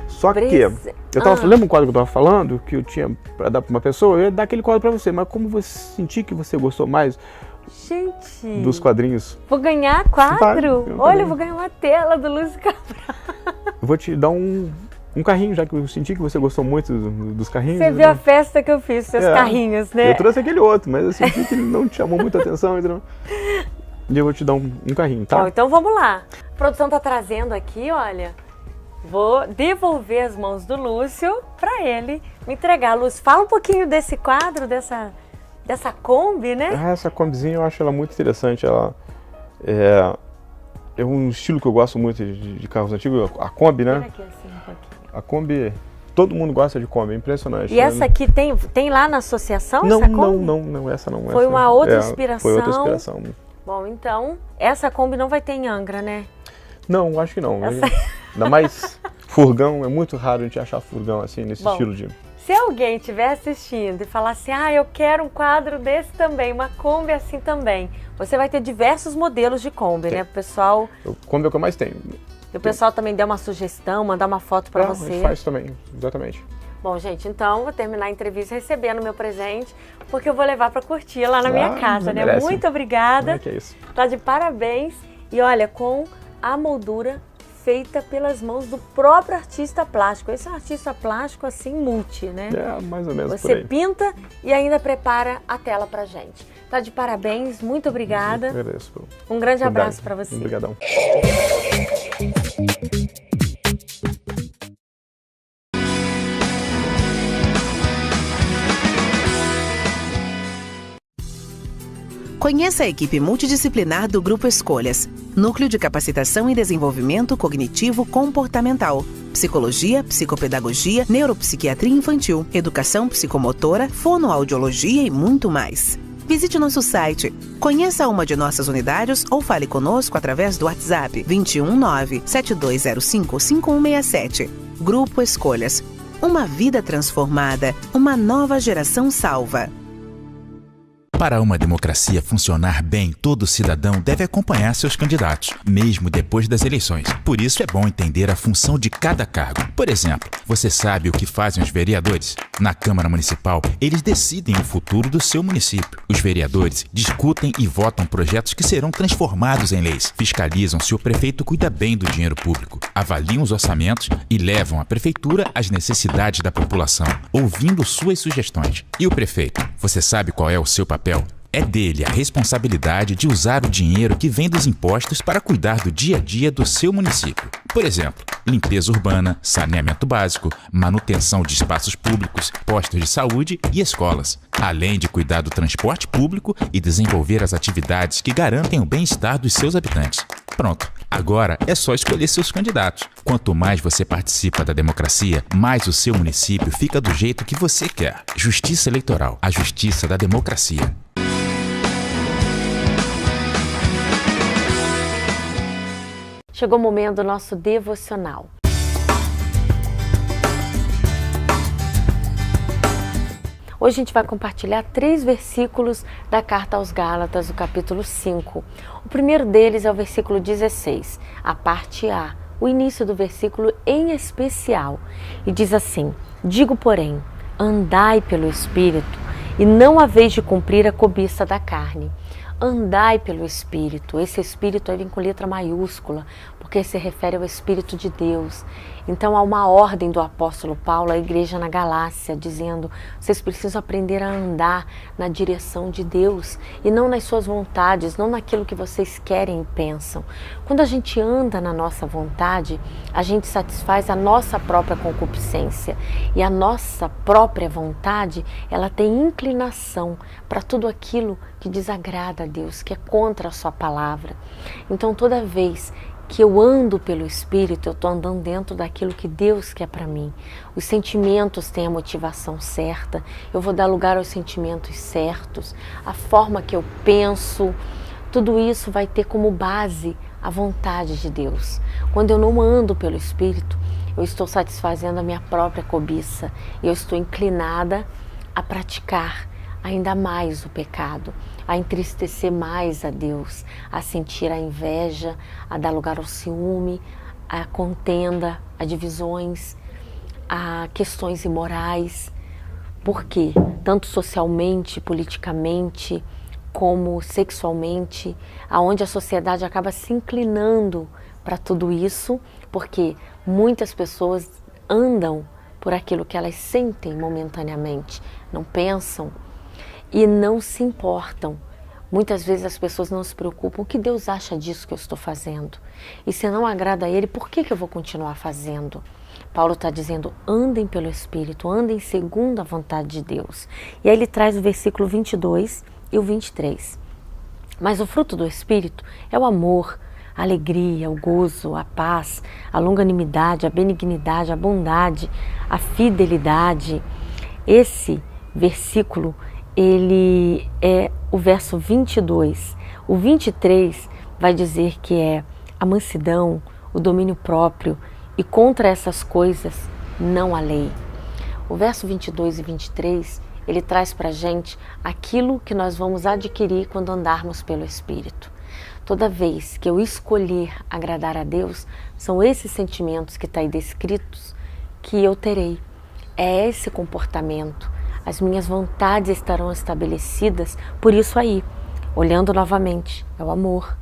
Só que eu lembra um quadro que eu estava falando, que eu tinha para dar para uma pessoa, eu ia dar aquele quadro para você, mas como você sentir que você gostou mais Gente! Dos quadrinhos. Vou ganhar quadro? Vale, Olha, eu vou ganhar uma tela do Lúcio Cabral. Eu vou te dar um carrinho, já que eu senti que você gostou muito dos carrinhos. Você viu a festa que eu fiz, seus carrinhos, né? Eu trouxe aquele outro, mas eu senti que ele não te chamou muita atenção, então... E eu vou te dar um carrinho, tá? Bom, então vamos lá. A produção tá trazendo aqui, olha. Vou devolver as mãos do Lúcio para ele me entregar. Lúcio, fala um pouquinho desse quadro, dessa Kombi, né? Essa Kombizinha eu acho ela muito interessante. Ela é um estilo que eu gosto muito de carros antigos, a Kombi, né? Aqui assim um pouquinho. A Kombi, todo mundo gosta de Kombi, é impressionante. E essa aqui tem lá na associação? Não, essa Kombi? não, essa não. Foi uma outra inspiração? Foi outra inspiração. Bom, então, essa Kombi não vai ter em Angra, né? Não, acho que não. Ainda mais furgão, é muito raro a gente achar furgão assim, nesse estilo de... Se alguém estiver assistindo e falar assim, eu quero um quadro desse também, uma Kombi assim também, você vai ter diversos modelos de Kombi, né? O pessoal... Kombi é o que eu mais tenho. E o pessoal também der uma sugestão, mandar uma foto para você. A gente faz também, exatamente. Bom, gente, então vou terminar a entrevista recebendo o meu presente, porque eu vou levar para curtir lá na minha casa, né? Merece. Muito obrigada. Que é isso. Tá de parabéns. E olha, com a moldura feita pelas mãos do próprio artista plástico. Esse é um artista plástico assim multi, né? Mais ou menos por Você aí. pinta e ainda prepara a tela pra gente. Tá de parabéns, muito obrigada. Agradeço. Um grande abraço para você. Obrigadão. Conheça a equipe multidisciplinar do Grupo Escolhas, Núcleo de Capacitação e Desenvolvimento Cognitivo Comportamental, Psicologia, Psicopedagogia, Neuropsiquiatria Infantil, Educação Psicomotora, Fonoaudiologia e muito mais. Visite nosso site, conheça uma de nossas unidades ou fale conosco através do WhatsApp 219-7205-5167. Grupo Escolhas. Uma vida transformada, uma nova geração salva. Para uma democracia funcionar bem, todo cidadão deve acompanhar seus candidatos, mesmo depois das eleições. Por isso é bom entender a função de cada cargo. Por exemplo, você sabe o que fazem os vereadores? Na Câmara Municipal, eles decidem o futuro do seu município. Os vereadores discutem e votam projetos que serão transformados em leis, fiscalizam se o prefeito cuida bem do dinheiro público, avaliam os orçamentos e levam à prefeitura as necessidades da população, ouvindo suas sugestões. E o prefeito? Você sabe qual é o seu papel? É dele a responsabilidade de usar o dinheiro que vem dos impostos para cuidar do dia a dia do seu município. Por exemplo, limpeza urbana, saneamento básico, manutenção de espaços públicos, postos de saúde e escolas, além de cuidar do transporte público e desenvolver as atividades que garantem o bem-estar dos seus habitantes. Pronto, agora é só escolher seus candidatos. Quanto mais você participa da democracia, mais o seu município fica do jeito que você quer. Justiça Eleitoral, a justiça da democracia. Chegou o momento do nosso devocional. Hoje a gente vai compartilhar 3 versículos da Carta aos Gálatas, do capítulo 5. O primeiro deles é o versículo 16, a parte A, o início do versículo em especial. E diz assim: digo, porém, andai pelo Espírito, e não haveis de cumprir a cobiça da carne. Andai pelo Espírito. Esse Espírito vem com letra maiúscula, porque se refere ao Espírito de Deus. Então há uma ordem do apóstolo Paulo à igreja na Galácia, dizendo: vocês precisam aprender a andar na direção de Deus e não nas suas vontades, não naquilo que vocês querem e pensam. Quando a gente anda na nossa vontade, a gente satisfaz a nossa própria concupiscência, e a nossa própria vontade, ela tem inclinação para tudo aquilo que desagrada a Deus, que é contra a sua palavra. Então toda vez que eu ando pelo Espírito, eu estou andando dentro daquilo que Deus quer para mim. Os sentimentos têm a motivação certa, eu vou dar lugar aos sentimentos certos, a forma que eu penso, tudo isso vai ter como base a vontade de Deus. Quando eu não ando pelo Espírito, eu estou satisfazendo a minha própria cobiça, e eu estou inclinada a praticar ainda mais o pecado, a entristecer mais a Deus, a sentir a inveja, a dar lugar ao ciúme, a contenda, a divisões, a questões imorais. Por quê? Tanto socialmente, politicamente, como sexualmente, aonde a sociedade acaba se inclinando para tudo isso, porque muitas pessoas andam por aquilo que elas sentem momentaneamente, não pensam e não se importam. Muitas vezes as pessoas não se preocupam, o que Deus acha disso que eu estou fazendo? E se não agrada a Ele, por que eu vou continuar fazendo? Paulo está dizendo, andem pelo Espírito, andem segundo a vontade de Deus. E aí ele traz o versículo 22 e o 23. Mas o fruto do Espírito é o amor, a alegria, o gozo, a paz, a longanimidade, a benignidade, a bondade, a fidelidade. Esse versículo, ele é o verso 22. O 23 vai dizer que é a mansidão, o domínio próprio, e contra essas coisas não há lei. O verso 22 e 23, ele traz para a gente aquilo que nós vamos adquirir quando andarmos pelo Espírito. Toda vez que eu escolher agradar a Deus, são esses sentimentos que estão aí descritos que eu terei. É esse comportamento. As minhas vontades estarão estabelecidas por isso aí. Olhando novamente, é o amor,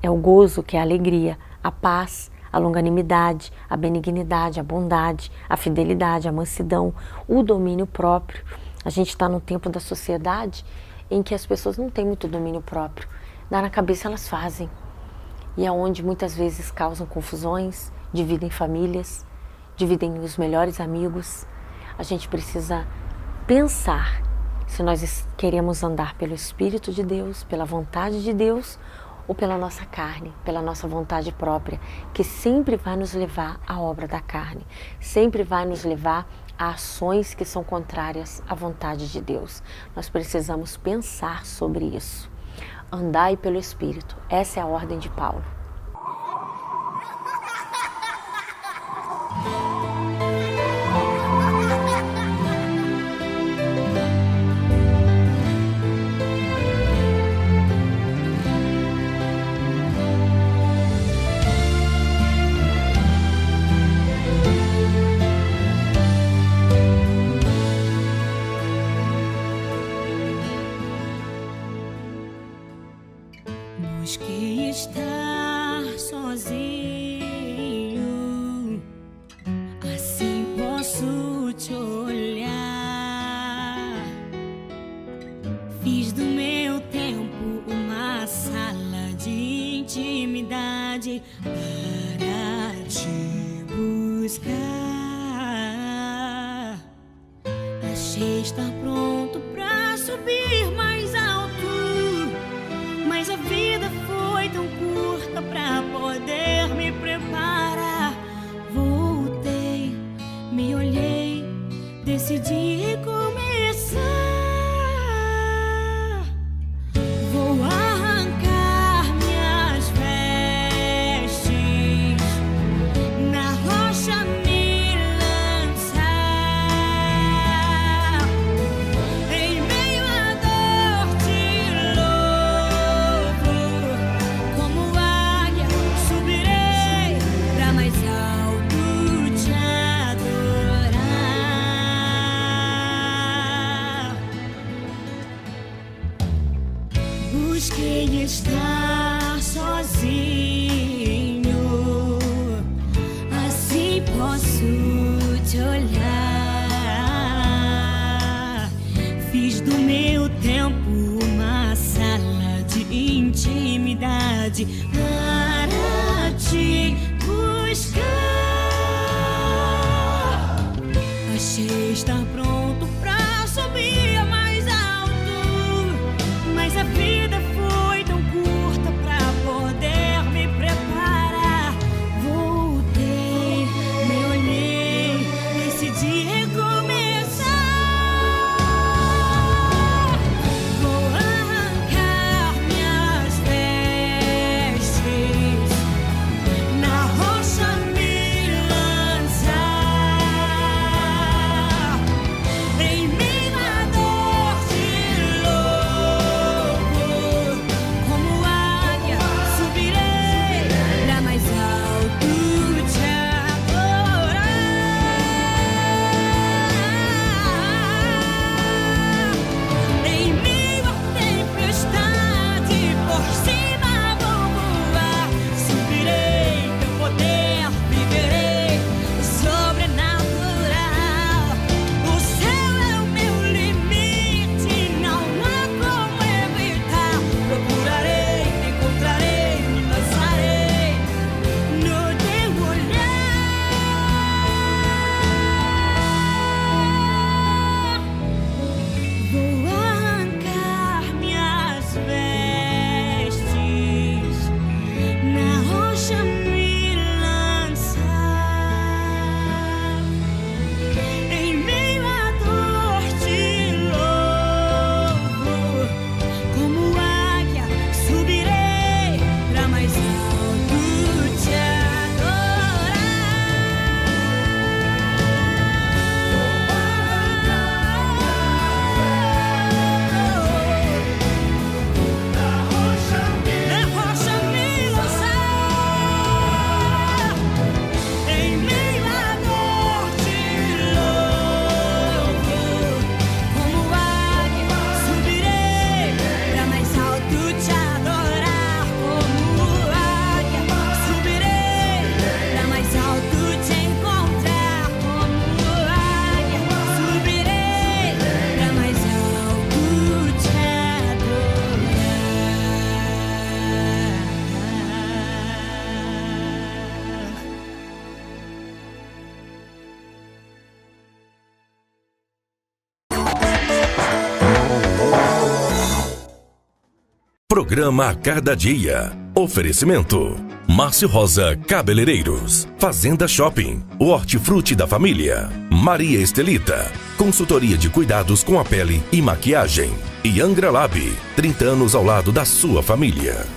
é o gozo, que é a alegria, a paz, a longanimidade, a benignidade, a bondade, a fidelidade, a mansidão, o domínio próprio. A gente está num tempo da sociedade em que as pessoas não têm muito domínio próprio. Dá na cabeça, elas fazem. E é onde muitas vezes causam confusões, dividem famílias, dividem os melhores amigos. A gente precisa pensar se nós queremos andar pelo Espírito de Deus, pela vontade de Deus, ou pela nossa carne, pela nossa vontade própria, que sempre vai nos levar à obra da carne, sempre vai nos levar a ações que são contrárias à vontade de Deus. Nós precisamos pensar sobre isso. Andai pelo Espírito, essa é a ordem de Paulo. Busquei estar sozinho, assim posso te olhar. Fiz do meu tempo uma sala de intimidade para te buscar. Achei estar pronto pra subir mais alto, mas a vida foi tão curta pra poder me preparar. Voltei, me olhei, decidi recomeçar. Vou arrancar minhas vestes, na rocha me lançar. Em meio à dor te louvo, como águia subirei pra mais alto te adorar. Busquei estar sozinho, assim posso te olhar. Fiz do meu tempo uma sala de intimidade para te buscar. Achei estar pronto pra subir mais alto, mas a vida foi tão curta pra poder me preparar. Voltei, me olhei, decidi recomeçar. Vou arrancar minhas vestes, na rocha me Programa A Cada Dia. Oferecimento: Márcio Rosa Cabeleireiros, Fazenda Shopping, o Hortifruti da Família, Maria Estelita, consultoria de cuidados com a pele e maquiagem, e Angra Lab, 30 anos ao lado da sua família.